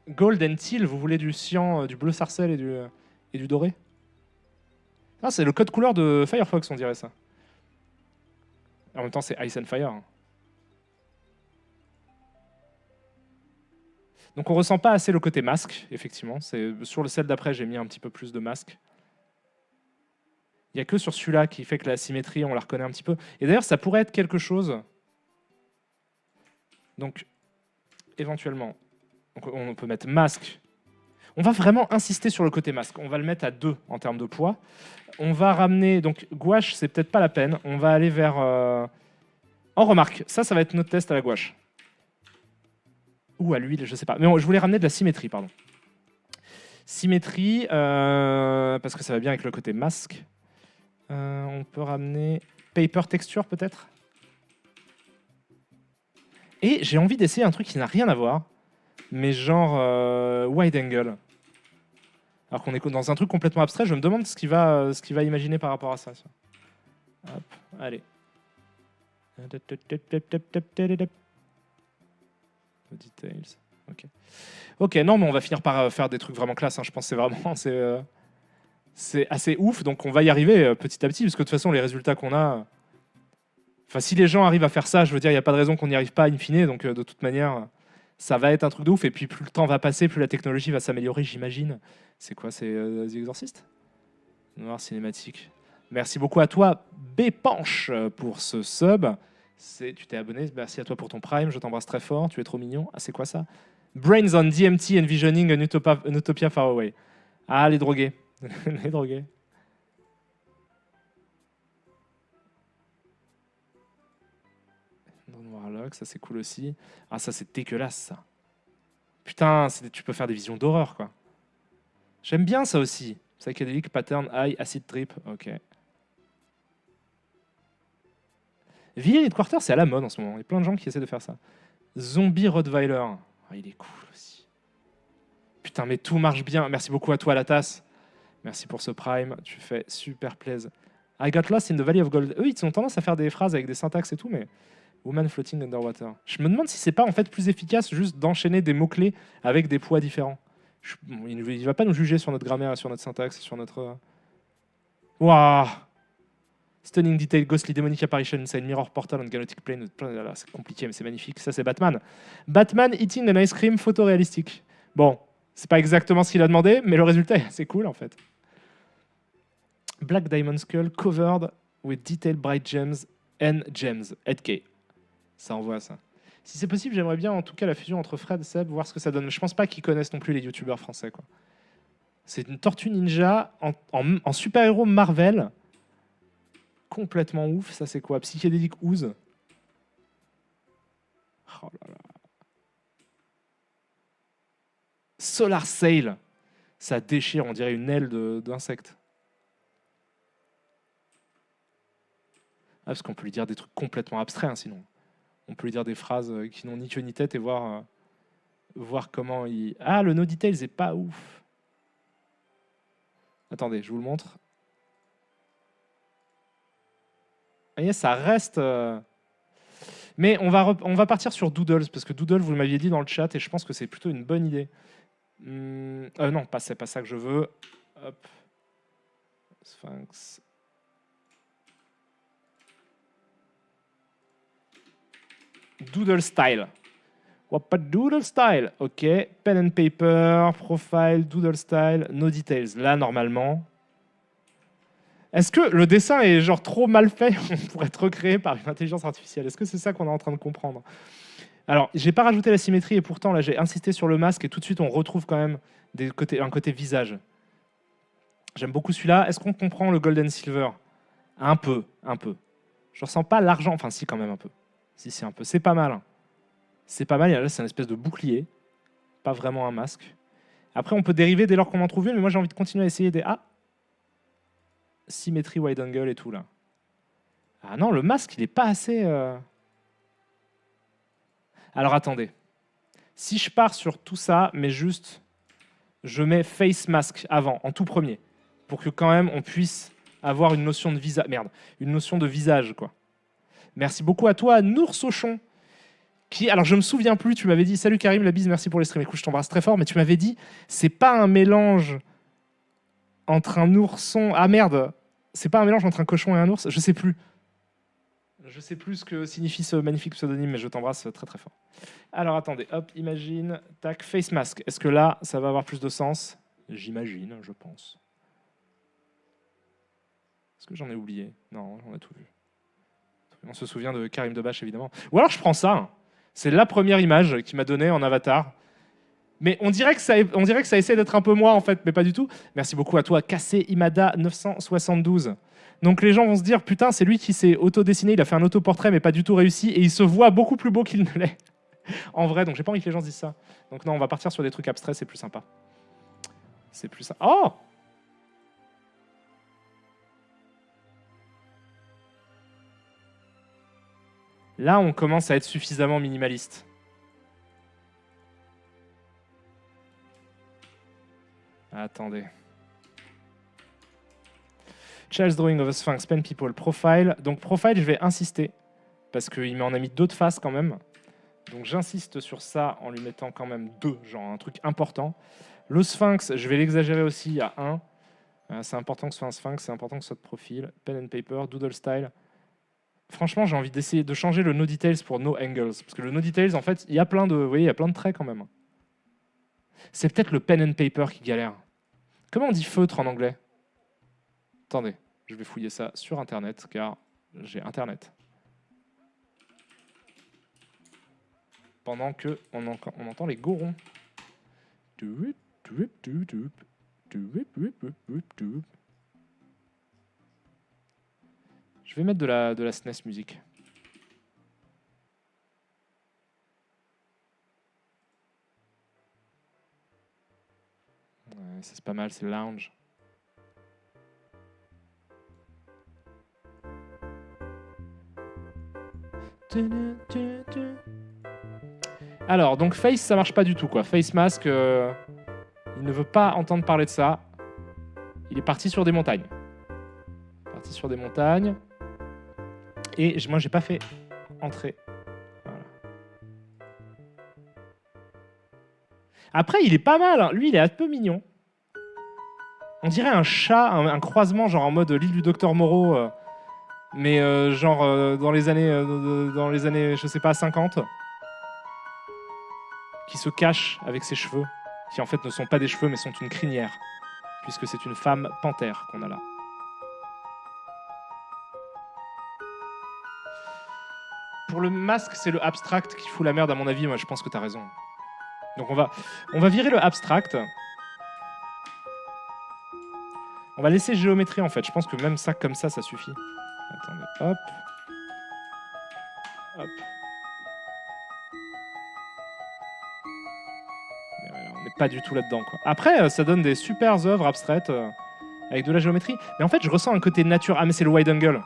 Gold and teal, vous voulez du cyan, du bleu sarcelle et du doré? Ah, c'est le code couleur de Firefox, on dirait ça. En même temps, c'est Ice and Fire. Donc on ressent pas assez le côté masque, effectivement. Sur le celle d'après, j'ai mis un petit peu plus de masque. Il n'y a que sur celui-là qui fait que la symétrie, on la reconnaît un petit peu. Et d'ailleurs, ça pourrait être quelque chose. Donc, éventuellement, on peut mettre masque. On va vraiment insister sur le côté masque. On va le mettre à 2 en termes de poids. On va ramener... Donc, gouache, c'est peut-être pas la peine. On va aller vers... En remarque, ça va être notre test à la gouache. Ou à l'huile, je sais pas. Mais je voulais ramener de la symétrie, pardon. Symétrie, parce que ça va bien avec le côté masque. On peut ramener paper texture, peut-être. Et j'ai envie d'essayer un truc qui n'a rien à voir, mais genre wide angle. Alors qu'on est dans un truc complètement abstrait, je me demande ce qu'il va imaginer par rapport à ça. Hop, allez. Details. Ok. Ok, non, mais on va finir par faire des trucs vraiment classe. Hein. Je pense que c'est vraiment c'est assez ouf. Donc on va y arriver petit à petit, parce que de toute façon, les résultats qu'on a. Enfin, si les gens arrivent à faire ça, je veux dire, il n'y a pas de raison qu'on n'y arrive pas in fine. Donc de toute manière, ça va être un truc de ouf. Et puis plus le temps va passer, plus la technologie va s'améliorer, j'imagine. C'est quoi? C'est The Exorcist? Noir cinématique. Merci beaucoup à toi, Bépanche, pour ce sub. Tu t'es abonné. Merci à toi pour ton Prime. Je t'embrasse très fort. Tu es trop mignon. Ah, c'est quoi ça? Brains on DMT envisioning an utopia far away. Ah, les drogués. Les drogués. Warlock, ça c'est cool aussi. Ah, ça c'est dégueulasse, ça. Putain, tu peux faire des visions d'horreur, quoi. J'aime bien ça aussi. Psychedelic, pattern, high, acid trip. Ok. Villain Quarter, c'est à la mode en ce moment. Il y a plein de gens qui essaient de faire ça. Zombie Rottweiler. Ah, il est cool aussi. Putain, mais tout marche bien. Merci beaucoup à toi, la tasse. Merci pour ce prime. Tu fais super plaisir. I got lost in the Valley of Gold. Eux, ils ont tendance à faire des phrases avec des syntaxes et tout, mais Woman floating underwater. Je me demande si c'est pas en fait plus efficace juste d'enchaîner des mots-clés avec des poids différents. Il va pas nous juger sur notre grammaire, sur notre syntaxe, sur notre. Waouh! Stunning detail, ghostly demonic apparition inside mirror portal on galactic plane. C'est compliqué, mais c'est magnifique. Ça, c'est Batman. Batman eating an ice cream photoréalistique. Bon, c'est pas exactement ce qu'il a demandé, mais le résultat est assez cool en fait. Black Diamond Skull covered with detailed bright gems and gems. Headkey. Ça envoie ça. Si c'est possible, j'aimerais bien en tout cas la fusion entre Fred et Seb, voir ce que ça donne. Je pense pas qu'ils connaissent non plus les youtubeurs français, quoi. C'est une tortue ninja en super-héros Marvel. Complètement ouf. Ça, c'est quoi? Psychédélique Ooze. Oh là là. Solar Sail. Ça déchire, on dirait une aile d'insecte. Ah, parce qu'on peut lui dire des trucs complètement abstraits, hein, sinon. On peut lui dire des phrases qui n'ont ni queue ni tête et voir comment il... Ah, le no details est pas ouf. Attendez, je vous le montre. Vous voyez, ça reste... Mais on va partir sur Doodles, parce que Doodle, vous m'aviez dit dans le chat, et je pense que c'est plutôt une bonne idée. Non, c'est pas ça que je veux. Hop. Sphinx. Doodle style. Pas doodle style. Ok. Pen and paper, profile, doodle style, no details. Là, normalement. Est-ce que le dessin est genre trop mal fait pour être recréé par une intelligence artificielle? Est-ce que c'est ça qu'on est en train de comprendre? Alors, j'ai pas rajouté la symétrie et pourtant là j'ai insisté sur le masque et tout de suite on retrouve quand même un côté visage. J'aime beaucoup celui-là. Est-ce qu'on comprend le gold and silver? Un peu, un peu. Je ressens pas l'argent, enfin si quand même un peu. Si un peu. C'est pas mal. Hein. C'est pas mal. Là c'est une espèce de bouclier, pas vraiment un masque. Après on peut dériver dès lors qu'on en trouve une, mais moi j'ai envie de continuer à essayer des symétrie wide angle et tout là. Ah non, le masque il est pas assez. Alors attendez. Si je pars sur tout ça, mais juste, je mets face mask avant, en tout premier, pour que quand même on puisse avoir une notion de visage. Merde, une notion de visage, quoi. Merci beaucoup à toi, Nours Auchon. Alors je me souviens plus, tu m'avais dit salut Karim, la bise, merci pour les streams. Écoute, je t'embrasse très fort, mais tu m'avais dit c'est pas un mélange entre un ourson. Ah merde, c'est pas un mélange entre un cochon et un ours. Je sais plus. Je sais plus ce que signifie ce magnifique pseudonyme, mais je t'embrasse très très fort. Alors attendez, hop, imagine, tac, face mask. Est-ce que là, ça va avoir plus de sens? J'imagine, je pense. Est-ce que j'en ai oublié? Non, on a tout vu. On se souvient de Karim Debache, évidemment. Ou alors je prends ça. C'est la première image qu'il m'a donnée en avatar. Mais on dirait que ça essaie d'être un peu moi, en fait, mais pas du tout. Merci beaucoup à toi, Kassé Imada 972. Donc les gens vont se dire, putain, c'est lui qui s'est auto-dessiné, il a fait un autoportrait, mais pas du tout réussi, et il se voit beaucoup plus beau qu'il ne l'est. En vrai, donc j'ai pas envie que les gens se disent ça. Donc non, on va partir sur des trucs abstraits, c'est plus sympa. C'est plus sympa. Oh! Là, on commence à être suffisamment minimaliste. Attendez. Child's drawing of a sphinx, pen people, profile. Donc profile, je vais insister, parce qu'il m'en a mis deux de face quand même. Donc j'insiste sur ça en lui mettant quand même deux, genre un truc important. Le sphinx, je vais l'exagérer aussi à 1. C'est important que ce soit un sphinx, c'est important que ce soit de profil. Pen and paper, doodle style. Franchement, j'ai envie d'essayer de changer le no details pour no angles. Parce que le no details, en fait, il y a plein de, vous voyez, il y a plein de traits quand même. C'est peut-être le pen and paper qui galère. Comment on dit feutre en anglais? Attendez, je vais fouiller ça sur Internet, car j'ai Internet. Pendant que on entend les gorons. Je vais mettre de la SNES musique. Ouais, c'est pas mal, c'est lounge. Alors, donc Face, ça marche pas du tout, quoi. Face Mask, il ne veut pas entendre parler de ça. Il est parti sur des montagnes. Et moi, j'ai pas fait entrer. Voilà. Après, il est pas mal. Hein. Lui, il est un peu mignon. On dirait un chat, un croisement, genre en mode l'île du Docteur Moreau, mais dans les années, je sais pas, 50. Qui se cache avec ses cheveux, qui en fait ne sont pas des cheveux mais sont une crinière, puisque c'est une femme panthère qu'on a là. Pour le masque, c'est le abstract qui fout la merde à mon avis, moi je pense que t'as raison. Donc on va virer le abstract. On va laisser géométrie en fait, je pense que même ça comme ça suffit. Attendez, hop. Hop. Pas du tout là-dedans. Quoi. Après, ça donne des super œuvres abstraites avec de la géométrie. Mais en fait, je ressens un côté nature. Ah, mais c'est le wide angle.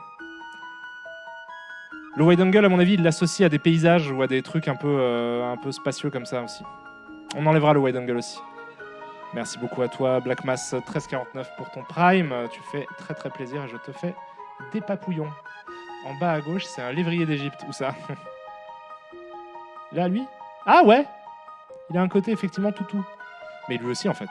Le wide angle, à mon avis, il l'associe à des paysages ou à des trucs un peu spatiaux comme ça aussi. On enlèvera le wide angle aussi. Merci beaucoup à toi, Blackmass 1349 pour ton prime. Tu fais très très plaisir et je te fais des papouillons. En bas à gauche, c'est un lévrier d'Égypte. Où ça? Là, lui? Ah ouais! Il a un côté effectivement toutou. Mais lui aussi en fait.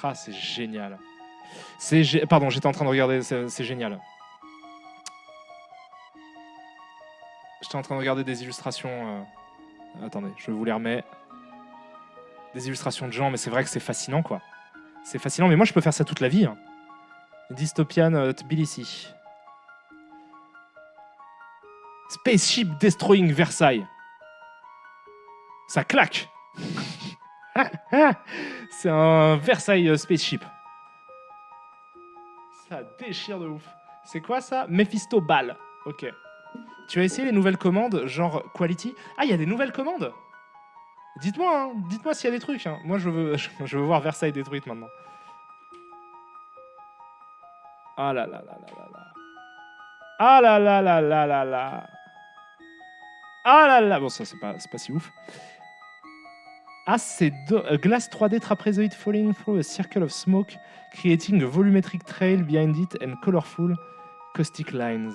Ah, c'est génial. Pardon, j'étais en train de regarder, c'est génial. J'étais en train de regarder des illustrations. Attendez, je vous les remets. Des illustrations de gens, mais c'est vrai que c'est fascinant, quoi. C'est fascinant, mais moi, je peux faire ça toute la vie. Hein. Dystopian Tbilisi. Spaceship Destroying Versailles. Ça claque. C'est un Versailles Spaceship. Ça déchire de ouf. C'est quoi ça? Mephisto Ball. Ok. Tu as essayé les nouvelles commandes, genre Quality? Ah, il y a des nouvelles commandes? Dites-moi, hein. Dites-moi s'il y a des trucs. Hein. Moi, je veux voir Versailles détruite maintenant. Ah là là là là là là. Ah là là là là là là. Ah là là. Bon, ça, c'est pas si ouf. Ah, c'est a glass 3D trapezoid falling through a circle of smoke, creating a volumetric trail behind it and colorful caustic lines.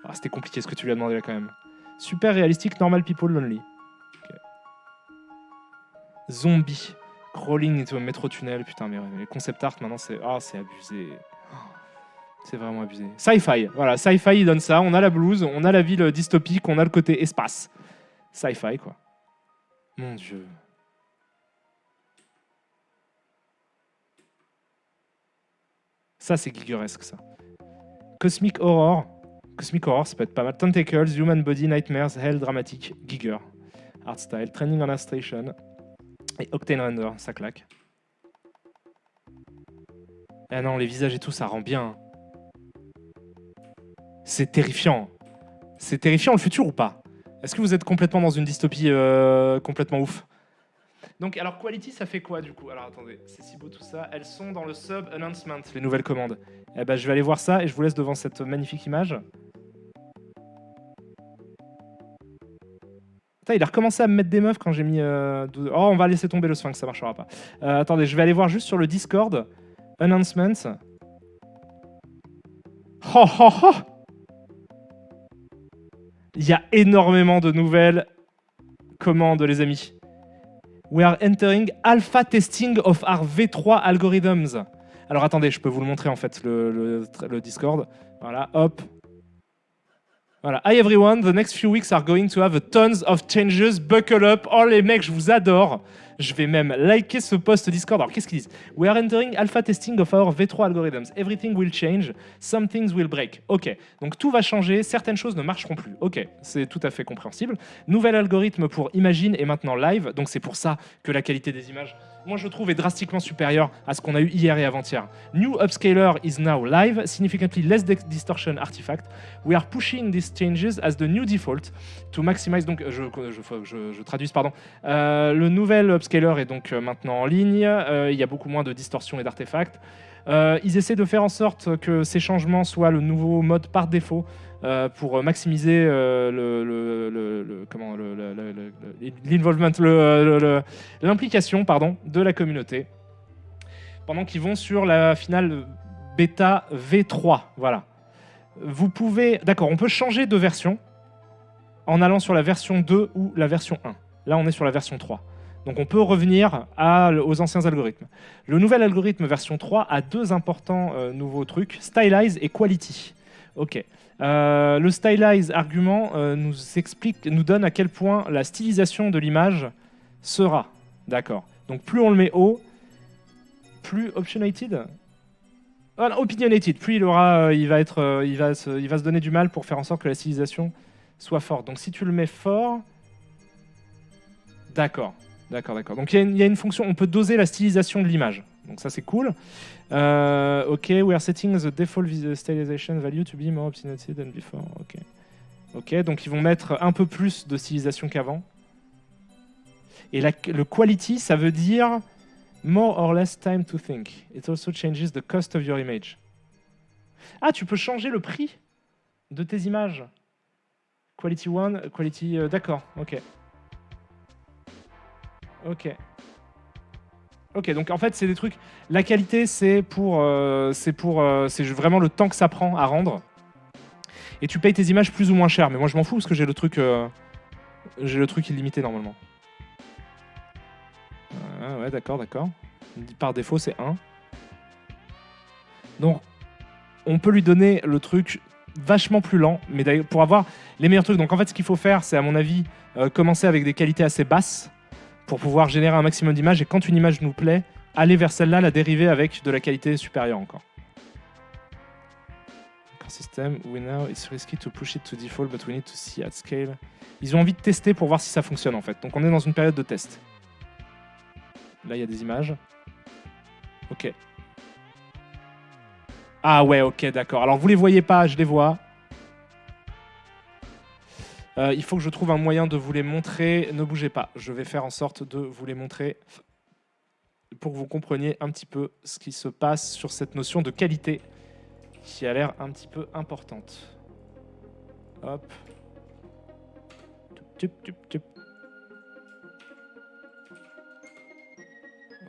Ah, c'était compliqué ce que tu lui as demandé là quand même. Super réalistique, normal people lonely. Okay. Zombie. Crawling into a metro tunnel. Putain, mais les concept art maintenant c'est. Ah, c'est abusé. C'est vraiment abusé. Sci-fi. Voilà, sci-fi, il donne ça. On a la blouse, on a la ville dystopique, on a le côté espace. Sci-fi, quoi. Mon Dieu. Ça, c'est gigeresque, ça. Cosmic Horror. Cosmic Horror, ça peut être pas mal. Tentacles, Human Body, Nightmares, Hell, Dramatic, Giger. Art Style, Training on Station. Et Octane Render, ça claque. Ah non, les visages et tout, ça rend bien. C'est terrifiant. C'est terrifiant le futur ou pas? Est-ce que vous êtes complètement dans une dystopie complètement ouf? Donc, alors, Quality, ça fait quoi, du coup? Alors, attendez, c'est si beau tout ça. Elles sont dans le sub-announcement, les nouvelles commandes. Eh ben, je vais aller voir ça et je vous laisse devant cette magnifique image. Putain, il a recommencé à me mettre des meufs quand j'ai mis... Oh, on va laisser tomber le Sphinx, ça marchera pas. Attendez, je vais aller voir juste sur le Discord. Announcements. Oh, oh, oh! Il y a énormément de nouvelles commandes, les amis. We are entering alpha testing of our V3 algorithms. Alors attendez, je peux vous le montrer en fait, le Discord. Voilà, hop. Voilà. Hi everyone, the next few weeks are going to have tons of changes. Buckle up. Oh les mecs, je vous adore. Je vais même liker ce post Discord. Alors qu'est-ce qu'ils disent? We are entering alpha testing of our V3 algorithms. Everything will change. Some things will break. Ok. Donc tout va changer. Certaines choses ne marcheront plus. Ok. C'est tout à fait compréhensible. Nouvel algorithme pour Imagine est maintenant live. Donc c'est pour ça que la qualité des images, moi je trouve, est drastiquement supérieure à ce qu'on a eu hier et avant-hier. New upscaler is now live. Significantly less distortion artifact. We are pushing these changes as the new default to maximize. Donc je traduise, pardon. Le nouvel upscaler est donc maintenant en ligne. Il y a beaucoup moins de distorsions et d'artefacts. Ils essaient de faire en sorte que ces changements soient le nouveau mode par défaut pour maximiser l'involvement, l'implication, pardon, de la communauté. Pendant qu'ils vont sur la finale bêta V3, voilà. Vous pouvez, d'accord, on peut changer de version en allant sur la version 2 ou la version 1. Là, on est sur la version 3. Donc on peut revenir aux anciens algorithmes. Le nouvel algorithme version 3 a deux importants nouveaux trucs, Stylize et Quality. Ok. Le Stylize argument nous donne à quel point la stylisation de l'image sera. D'accord. Donc plus on le met haut, plus opinionated. Opinionated. Plus il va se donner du mal pour faire en sorte que la stylisation soit forte. Donc si tu le mets fort, d'accord. Donc il y a une fonction, on peut doser la stylisation de l'image. Donc ça c'est cool. Ok, we are setting the default stylization value to be more opinionated than before. Ok, donc ils vont mettre un peu plus de stylisation qu'avant. Et le quality, ça veut dire more or less time to think. It also changes the cost of your image. Ah, tu peux changer le prix de tes images. Quality 1, quality... d'accord, ok. Ok. Ok, donc en fait, c'est des trucs... La qualité, c'est vraiment le temps que ça prend à rendre. Et tu payes tes images plus ou moins cher. Mais moi, je m'en fous parce que j'ai le truc illimité normalement. Ouais, d'accord. Par défaut, c'est 1. Donc, on peut lui donner le truc vachement plus lent, mais pour avoir les meilleurs trucs. Donc, en fait, ce qu'il faut faire, c'est, à mon avis, commencer avec des qualités assez basses pour pouvoir générer un maximum d'images. Et quand une image nous plaît, aller vers celle-là, la dériver avec de la qualité supérieure encore. System, now it's risky to push it to default, but we need to see at scale. Ils ont envie de tester pour voir si ça fonctionne en fait. Donc on est dans une période de test. Là il y a des images. Ok. Ah ouais, ok, d'accord. Alors vous les voyez pas, je les vois. Il faut que je trouve un moyen de vous les montrer. Ne bougez pas. Je vais faire en sorte de vous les montrer pour que vous compreniez un petit peu ce qui se passe sur cette notion de qualité qui a l'air un petit peu importante. Hop. Tup.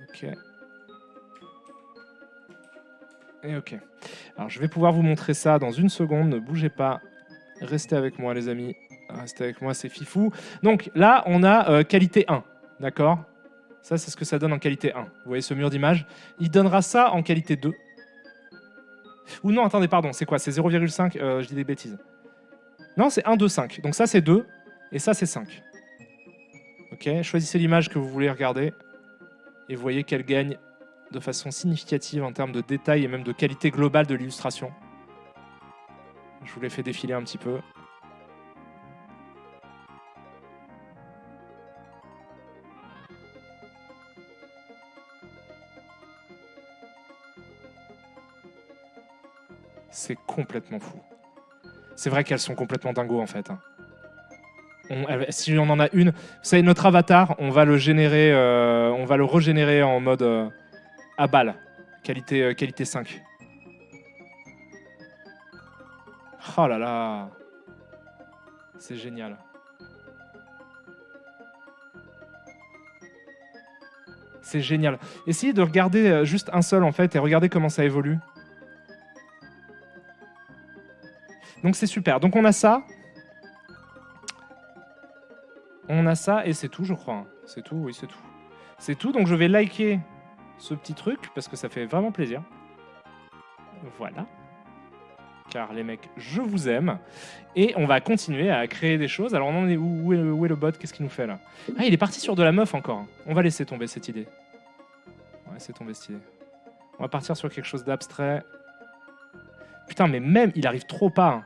Ok. Et ok. Alors je vais pouvoir vous montrer ça dans une seconde. Ne bougez pas. Restez avec moi les amis. Restez avec moi, c'est fifou. Donc là, on a qualité 1. D'accord ? Ça, c'est ce que ça donne en qualité 1. Vous voyez ce mur d'image ? Il donnera ça en qualité 2. Ou non, attendez, pardon, c'est quoi? C'est 0,5, je dis des bêtises. Non, c'est 1, 2, 5. Donc ça, c'est 2, et ça, c'est 5. Ok, choisissez l'image que vous voulez regarder, et vous voyez qu'elle gagne de façon significative en termes de détail et même de qualité globale de l'illustration. Je vous l'ai fait défiler un petit peu. C'est complètement fou. C'est vrai qu'elles sont complètement dingos en fait. Si on en a une, c'est notre avatar, on va le générer, on va le régénérer en mode à balle, qualité 5. Oh là là, c'est génial. C'est génial. Essayez de regarder juste un seul en fait et regardez comment ça évolue. Donc c'est super. Donc on a ça. On a ça et c'est tout, je crois. C'est tout, oui, c'est tout. C'est tout, donc je vais liker ce petit truc parce que ça fait vraiment plaisir. Voilà. Car les mecs, je vous aime. Et on va continuer à créer des choses. Alors on en est où est le bot? Qu'est-ce qu'il nous fait là? Ah, il est parti sur de la meuf encore. On va laisser tomber cette idée. On va laisser tomber cette idée. On va partir sur quelque chose d'abstrait. Putain, mais même, il arrive trop pas.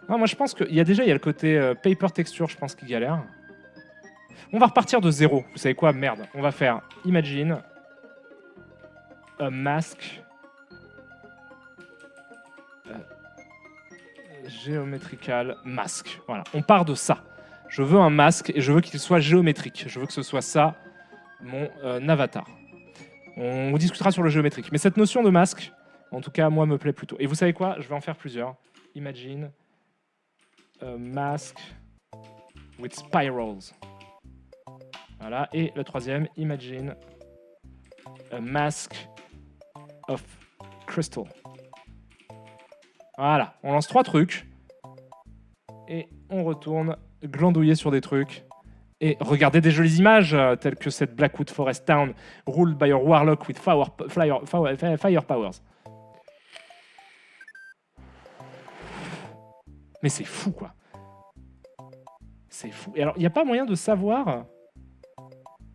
Non, moi je pense qu'il y a déjà le côté paper texture, je pense qu'il galère. On va repartir de zéro. Vous savez quoi? Merde. On va faire imagine a mask geometrical mask. Voilà. On part de ça. Je veux un masque et je veux qu'il soit géométrique. Je veux que ce soit ça mon avatar. On discutera sur le géométrique. Mais cette notion de masque, en tout cas, moi, me plaît plutôt. Et vous savez quoi? Je vais en faire plusieurs. Imagine a mask with spirals. Voilà. Et le troisième, imagine a mask of crystal. Voilà. On lance 3 trucs. Et on retourne glandouiller sur des trucs. Et regardez des jolies images, telles que cette Blackwood Forest Town, ruled by a warlock with fire powers. Mais c'est fou, quoi. C'est fou. Et alors, il n'y a pas moyen de savoir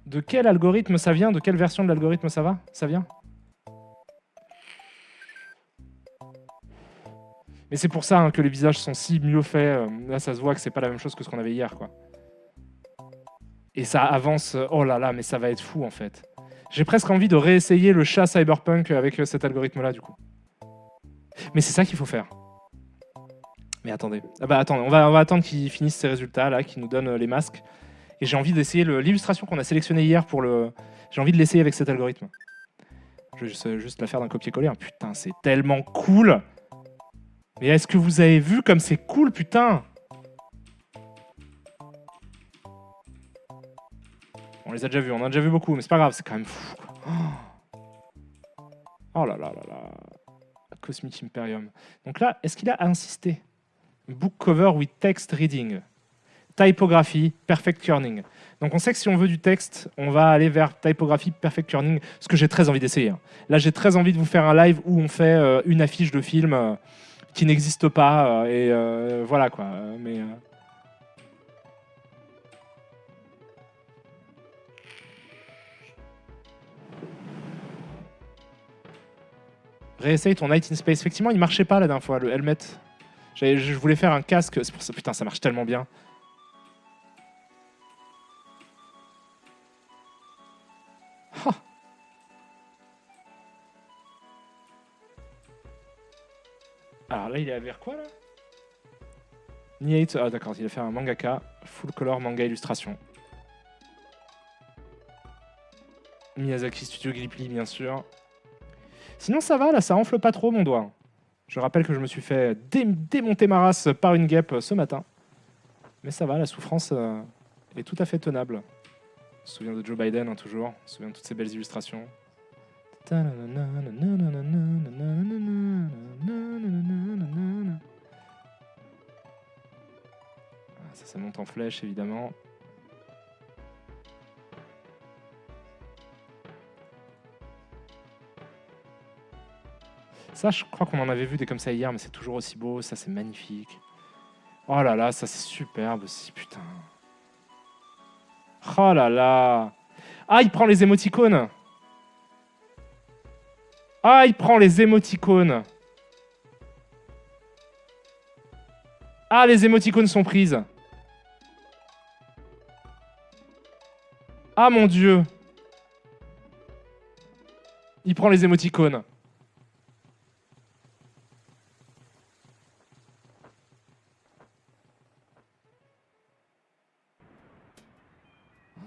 de quel algorithme ça vient, de quelle version de l'algorithme ça vient? Mais c'est pour ça que les visages sont si mieux faits. Là, ça se voit que c'est pas la même chose que ce qu'on avait hier, quoi. Et ça avance, oh là là, mais ça va être fou en fait. J'ai presque envie de réessayer le chat cyberpunk avec cet algorithme-là du coup. Mais c'est ça qu'il faut faire. Mais attendez. Ah bah attendez, on va attendre qu'ils finissent ces résultats là, qu'ils nous donnent les masques. Et j'ai envie d'essayer l'illustration qu'on a sélectionnée hier pour le. J'ai envie de l'essayer avec cet algorithme. Je vais juste la faire d'un copier-coller. Putain, c'est tellement cool. Mais est-ce que vous avez vu comme c'est cool, putain? On les a déjà vus, on en a déjà vu beaucoup, mais c'est pas grave, c'est quand même fou. Quoi. Oh là là là là. Cosmic Imperium. Donc là, est-ce qu'il a insisté? Book cover with text reading. Typographie, perfect kerning. Donc on sait que si on veut du texte, on va aller vers typographie, perfect kerning, ce que j'ai très envie d'essayer. Là, j'ai très envie de vous faire un live où on fait une affiche de film qui n'existe pas, et voilà quoi. Mais réessaye ton Night in Space. Effectivement, il marchait pas la dernière fois, le helmet. Je voulais faire un casque, c'est pour ça, putain, ça marche tellement bien. Oh. Alors là, il est vers quoi là? Niate, ah d'accord, il a fait un mangaka, full color manga illustration. Miyazaki Studio Ghibli, bien sûr. Sinon, ça va, là, ça enfle pas trop mon doigt. Je rappelle que je me suis fait démonter ma race par une guêpe ce matin. Mais ça va, la souffrance est tout à fait tenable. On se souvient de Joe Biden, hein, toujours. On se souvient de toutes ces belles illustrations. Ah, ça monte en flèche, évidemment. Ça, je crois qu'on en avait vu des comme ça hier, mais c'est toujours aussi beau. Ça, c'est magnifique. Oh là là, ça, c'est superbe aussi, putain. Oh là là. Ah, il prend les émoticônes. Ah, il prend les émoticônes. Ah, les émoticônes sont prises. Ah, mon Dieu. Il prend les émoticônes.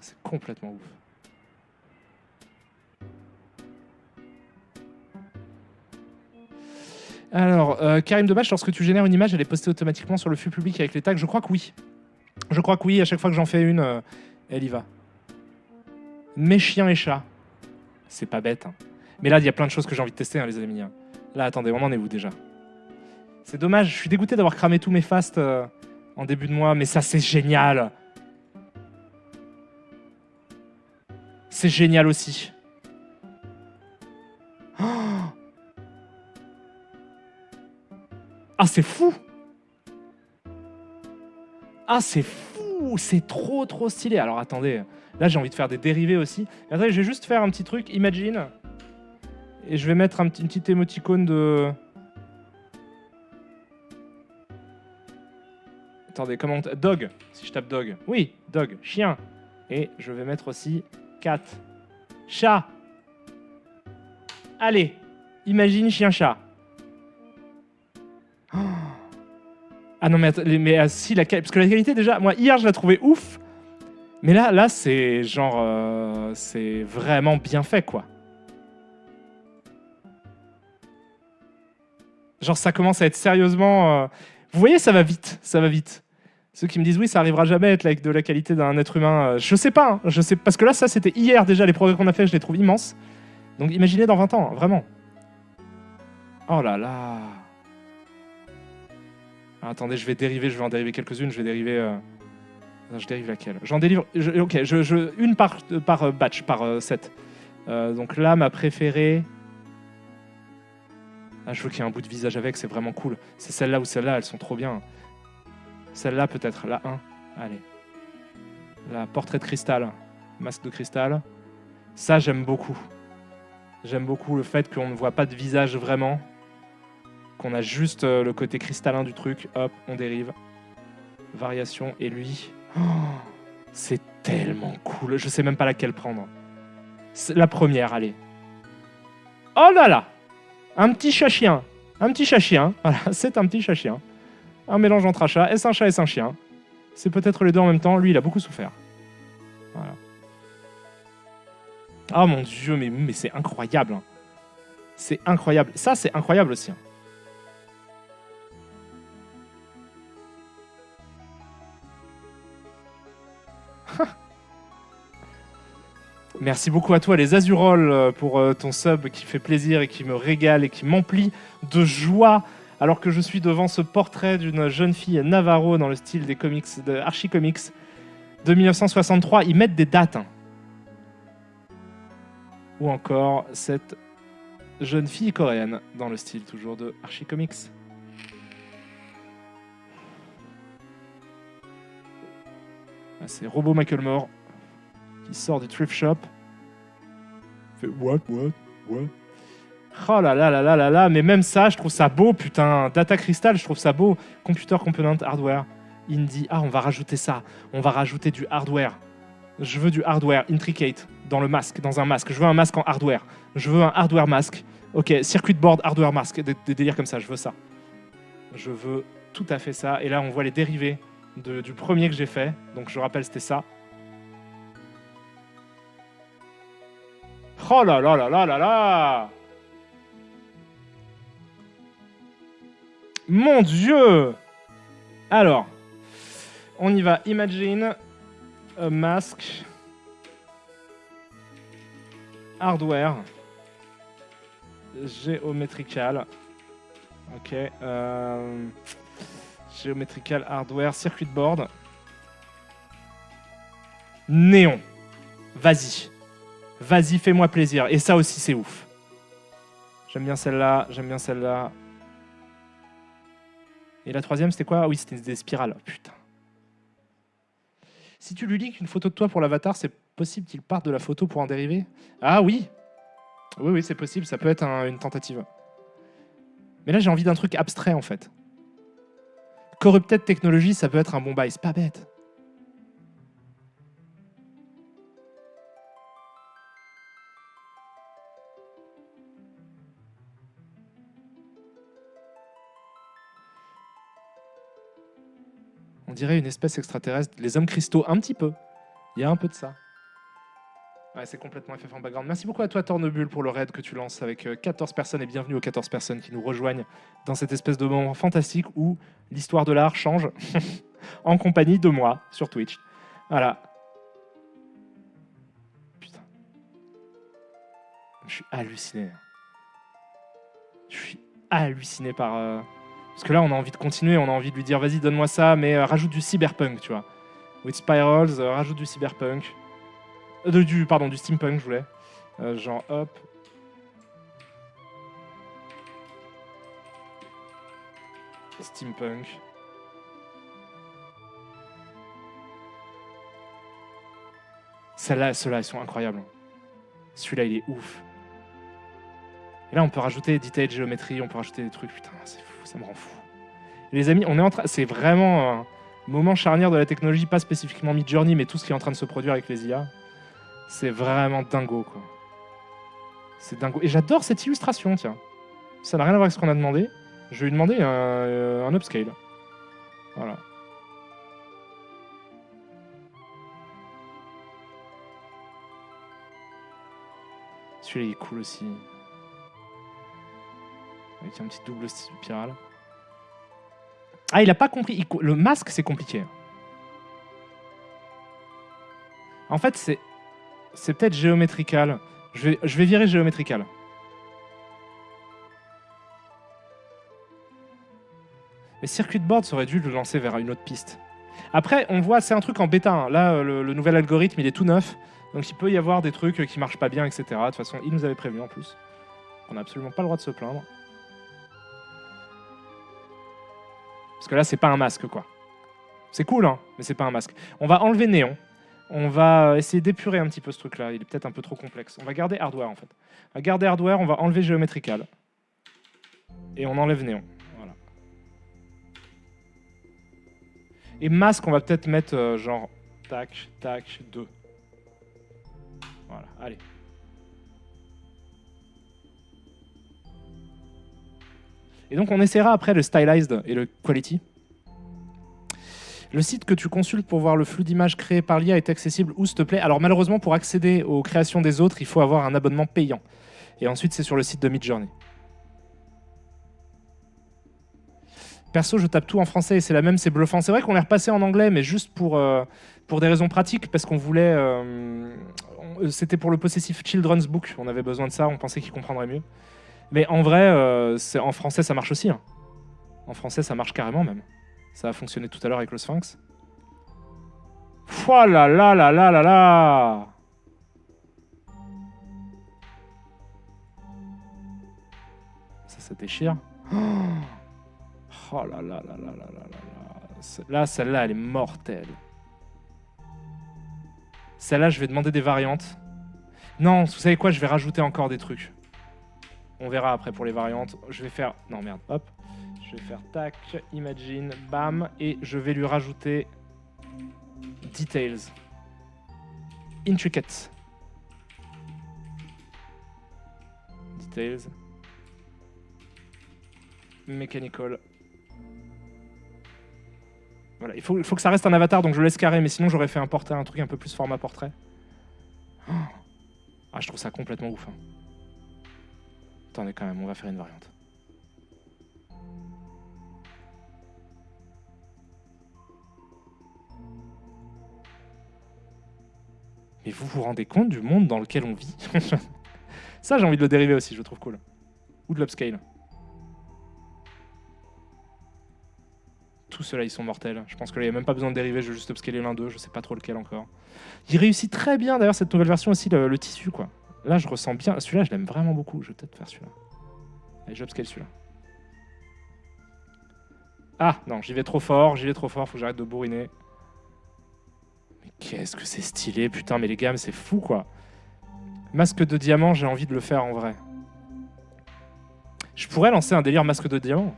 C'est complètement ouf. Alors, Karim Debache, lorsque tu génères une image, elle est postée automatiquement sur le flux public avec les tags. Je crois que oui. Je crois que oui, à chaque fois que j'en fais une, elle y va. Mes chiens et chats. C'est pas bête. Hein. Mais là, il y a plein de choses que j'ai envie de tester, hein, les amis. Là, attendez, on en est où déjà? C'est dommage, je suis dégoûté d'avoir cramé tous mes fasts en début de mois, mais ça, c'est génial. C'est génial aussi. Oh, ah, c'est fou. Ah, c'est fou. C'est trop, trop stylé. Alors, attendez. Là, j'ai envie de faire des dérivés aussi. Et attendez, je vais juste faire un petit truc. Imagine. Et je vais mettre une petite émoticône de... Attendez, comment on... Dog. Si je tape dog. Oui, dog. Chien. Et je vais mettre aussi cat. Chat. Allez. Imagine chien-chat. Oh. Ah non, mais si, parce que la qualité, déjà, moi, hier, je la trouvais ouf. Mais là c'est genre... c'est vraiment bien fait, quoi. Genre, ça commence à être sérieusement... Vous voyez, ça va vite, ça va vite. Ceux qui me disent, oui, ça arrivera jamais à être avec de la qualité d'un être humain. Je sais pas, hein, je sais, parce que là, ça, c'était hier déjà, les progrès qu'on a fait, je les trouve immenses. Donc, imaginez dans 20 ans, hein, vraiment. Oh là là. Ah, attendez, je vais en dériver quelques-unes, je vais dériver... Non, je dérive laquelle? J'en délivre... ok, une par batch, par set. Donc là, ma préférée... Ah, je veux qu'il y ait un bout de visage avec, c'est vraiment cool. C'est celle-là ou celle-là, elles sont trop bien. Celle-là peut-être, la 1. Allez. La portrait de cristal. Masque de cristal. Ça, j'aime beaucoup. J'aime beaucoup le fait qu'on ne voit pas de visage vraiment. Qu'on a juste le côté cristallin du truc. Hop, on dérive. Variation. Et lui... Oh, c'est tellement cool. Je sais même pas laquelle prendre. C'est la première, allez. Oh là là! Un petit chat-chien. Un petit chat-chien. Voilà, c'est un petit chat-chien. Un mélange entre un chat. Est-ce un chat, est-ce un chien? C'est peut-être les deux en même temps. Lui, il a beaucoup souffert. Voilà. Oh mon dieu, mais c'est incroyable. Hein. C'est incroyable. Ça, c'est incroyable aussi. Hein. Merci beaucoup à toi, les Azurols, pour ton sub qui fait plaisir et qui me régale et qui m'emplit de joie alors que je suis devant ce portrait d'une jeune fille Navarro dans le style des comics, de Archie Comics de 1963. Ils mettent des dates. Hein. Ou encore cette jeune fille coréenne dans le style toujours de Archie Comics. Ah, c'est Robo Macklemore qui sort du thrift shop. Fait what. Oh là là là là là là, mais même ça, je trouve ça beau, putain. Data Crystal, je trouve ça beau. Computer Component Hardware. Indie. Ah, on va rajouter ça. On va rajouter du hardware. Je veux du hardware intricate dans le masque, dans un masque. Je veux un masque en hardware. Je veux un hardware masque. Ok, circuit board hardware masque. Des délires comme ça, je veux ça. Je veux tout à fait ça. Et là, on voit les dérivés du premier que j'ai fait. Donc, je rappelle, c'était ça. Oh là là là là là là! Mon Dieu! Alors, on y va. Imagine a mask hardware géométrical. Ok. Géométrical hardware circuit board. Néon. Vas-y. Vas-y, fais-moi plaisir. Et ça aussi, c'est ouf. J'aime bien celle-là. J'aime bien celle-là. Et la troisième, c'était quoi? Ah oui, c'était des spirales. Putain. Si tu lui leaks une photo de toi pour l'avatar, c'est possible qu'il parte de la photo pour en dériver? Ah oui. Oui, c'est possible. Ça peut être une tentative. Mais là, j'ai envie d'un truc abstrait, en fait. Corrupted Technology, ça peut être un bon bail. C'est pas bête. On dirait une espèce extraterrestre. Les hommes cristaux, un petit peu. Il y a un peu de ça. Ouais, c'est complètement FF en background. Merci beaucoup à toi, Tornebule, pour le raid que tu lances avec 14 personnes et bienvenue aux 14 personnes qui nous rejoignent dans cette espèce de moment fantastique où l'histoire de l'art change en compagnie de moi sur Twitch. Voilà. Putain. Je suis halluciné. Je suis halluciné par... Parce que là, on a envie de continuer, on a envie de lui dire vas-y, donne-moi ça, mais rajoute du cyberpunk, tu vois. With Spirals, rajoute du cyberpunk. Du steampunk, je voulais. Genre, hop. Steampunk. Ceux-là, ils sont incroyables. Celui-là, il est ouf. Et là, on peut rajouter detail géométrie, on peut rajouter des trucs. Putain, c'est fou, ça me rend fou. Et les amis, on est en train... C'est vraiment un moment charnière de la technologie, pas spécifiquement Midjourney, mais tout ce qui est en train de se produire avec les IA. C'est vraiment dingo, quoi. C'est dingo. Et j'adore cette illustration, tiens. Ça n'a rien à voir avec ce qu'on a demandé. Je vais lui demander un upscale. Voilà. Celui-là, il est cool aussi. Avec un petit double spiral. Ah, il a pas compris. Le masque, c'est compliqué. En fait, c'est peut-être géométrical. Je vais virer géométrical. Mais circuit board, ça aurait dû le lancer vers une autre piste. Après, on voit, c'est un truc en bêta. Hein. Là, le nouvel algorithme, il est tout neuf. Donc, il peut y avoir des trucs qui marchent pas bien, etc. De toute façon, il nous avait prévenu en plus. On n'a absolument pas le droit de se plaindre. Parce que là, c'est pas un masque, quoi. C'est cool, hein, mais c'est pas un masque. On va enlever néon. On va essayer d'épurer un petit peu ce truc-là. Il est peut-être un peu trop complexe. On va garder hardware, en fait. On va garder hardware, on va enlever géométrical. Et on enlève néon. Voilà. Et masque, on va peut-être mettre genre tac, tac, 2. Voilà, allez. Et donc, on essaiera après le stylized et le quality. Le site que tu consultes pour voir le flux d'images créé par l'IA est accessible où, s'il te plaît? Alors malheureusement, pour accéder aux créations des autres, il faut avoir un abonnement payant. Et ensuite, c'est sur le site de Midjourney. Perso, je tape tout en français et c'est la même, c'est bluffant. C'est vrai qu'on est repassé en anglais, mais juste pour des raisons pratiques, parce qu'on voulait... c'était pour le Possessive Children's Book, on avait besoin de ça, on pensait qu'il comprendrait mieux. Mais en vrai, en français, ça marche aussi. Hein. En français, ça marche carrément même. Ça a fonctionné tout à l'heure avec le Sphinx. Ouah là là là là là là. Ça déchire. Oh là là là là là là là. Là, celle-là, elle est mortelle. Celle-là, je vais demander des variantes. Non, vous savez quoi? Je vais rajouter encore des trucs. On verra après pour les variantes. Je vais faire... Non, merde, hop. Je vais faire tac, imagine, bam. Et je vais lui rajouter... Details. Intricate. Details. Mechanical. Voilà, il faut que ça reste un avatar, donc je laisse carré, mais sinon j'aurais fait un portrait, un truc un peu plus format portrait. Oh. Ah, je trouve ça complètement ouf. Hein. Attendez quand même, on va faire une variante. Mais vous vous rendez compte du monde dans lequel on vit? Ça, j'ai envie de le dériver aussi, je le trouve cool. Ou de l'upscale. Tous ceux-là, ils sont mortels. Je pense qu'il n'y a même pas besoin de dériver, je vais juste upscaler l'un d'eux, je sais pas trop lequel encore. Il réussit très bien, d'ailleurs, cette nouvelle version aussi, le tissu, quoi. Là, je ressens bien. Celui-là, je l'aime vraiment beaucoup. Je vais peut-être faire celui-là. Allez, j'upscale celui-là. Ah, non, j'y vais trop fort, faut que j'arrête de bourriner. Mais qu'est-ce que c'est stylé, putain, mais les gammes, c'est fou, quoi. Masque de diamant, j'ai envie de le faire en vrai. Je pourrais lancer un délire masque de diamant.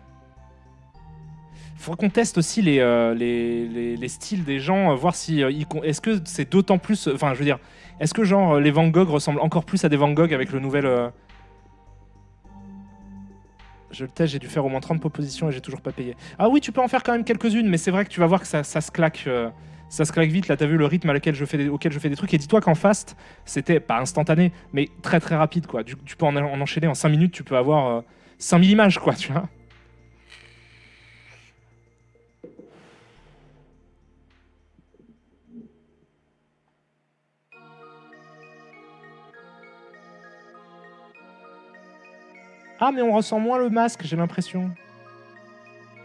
Faudrait qu'on teste aussi les styles des gens, voir si est-ce que c'est d'autant plus. Enfin, je veux dire, est-ce que genre les Van Gogh ressemblent encore plus à des Van Gogh avec le nouvel. Je le teste, j'ai dû faire au moins 30 propositions et j'ai toujours pas payé. Ah oui, tu peux en faire quand même quelques-unes, mais c'est vrai que tu vas voir que ça se claque. Ça se claque vite. Là, t'as vu le rythme auquel je fais des trucs. Et dis-toi qu'en fast, c'était pas instantané, mais très très rapide, quoi. Tu peux en enchaîner en 5 minutes, tu peux avoir 5000 images, quoi, tu vois. Ah, mais on ressent moins le masque, j'ai l'impression.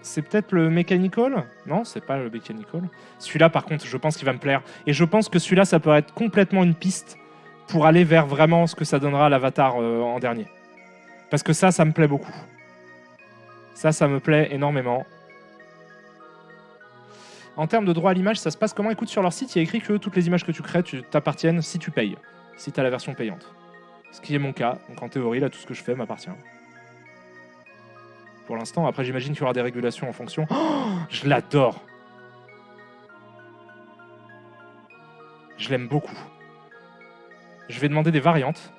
C'est peut-être le Mechanical? Non, c'est pas le Mechanical. Celui-là, par contre, je pense qu'il va me plaire. Et je pense que celui-là, ça peut être complètement une piste pour aller vers vraiment ce que ça donnera à l'avatar en dernier. Parce que ça me plaît beaucoup. Ça me plaît énormément. En termes de droit à l'image, ça se passe comment? Écoute, sur leur site, il y a écrit que toutes les images que tu crées, t'appartiennent si tu payes. Si tu as la version payante. Ce qui est mon cas. Donc en théorie, là, tout ce que je fais m'appartient. Pour l'instant, après j'imagine qu'il y aura des régulations en fonction. Oh, je l'adore. Je l'aime beaucoup. Je vais demander des variantes.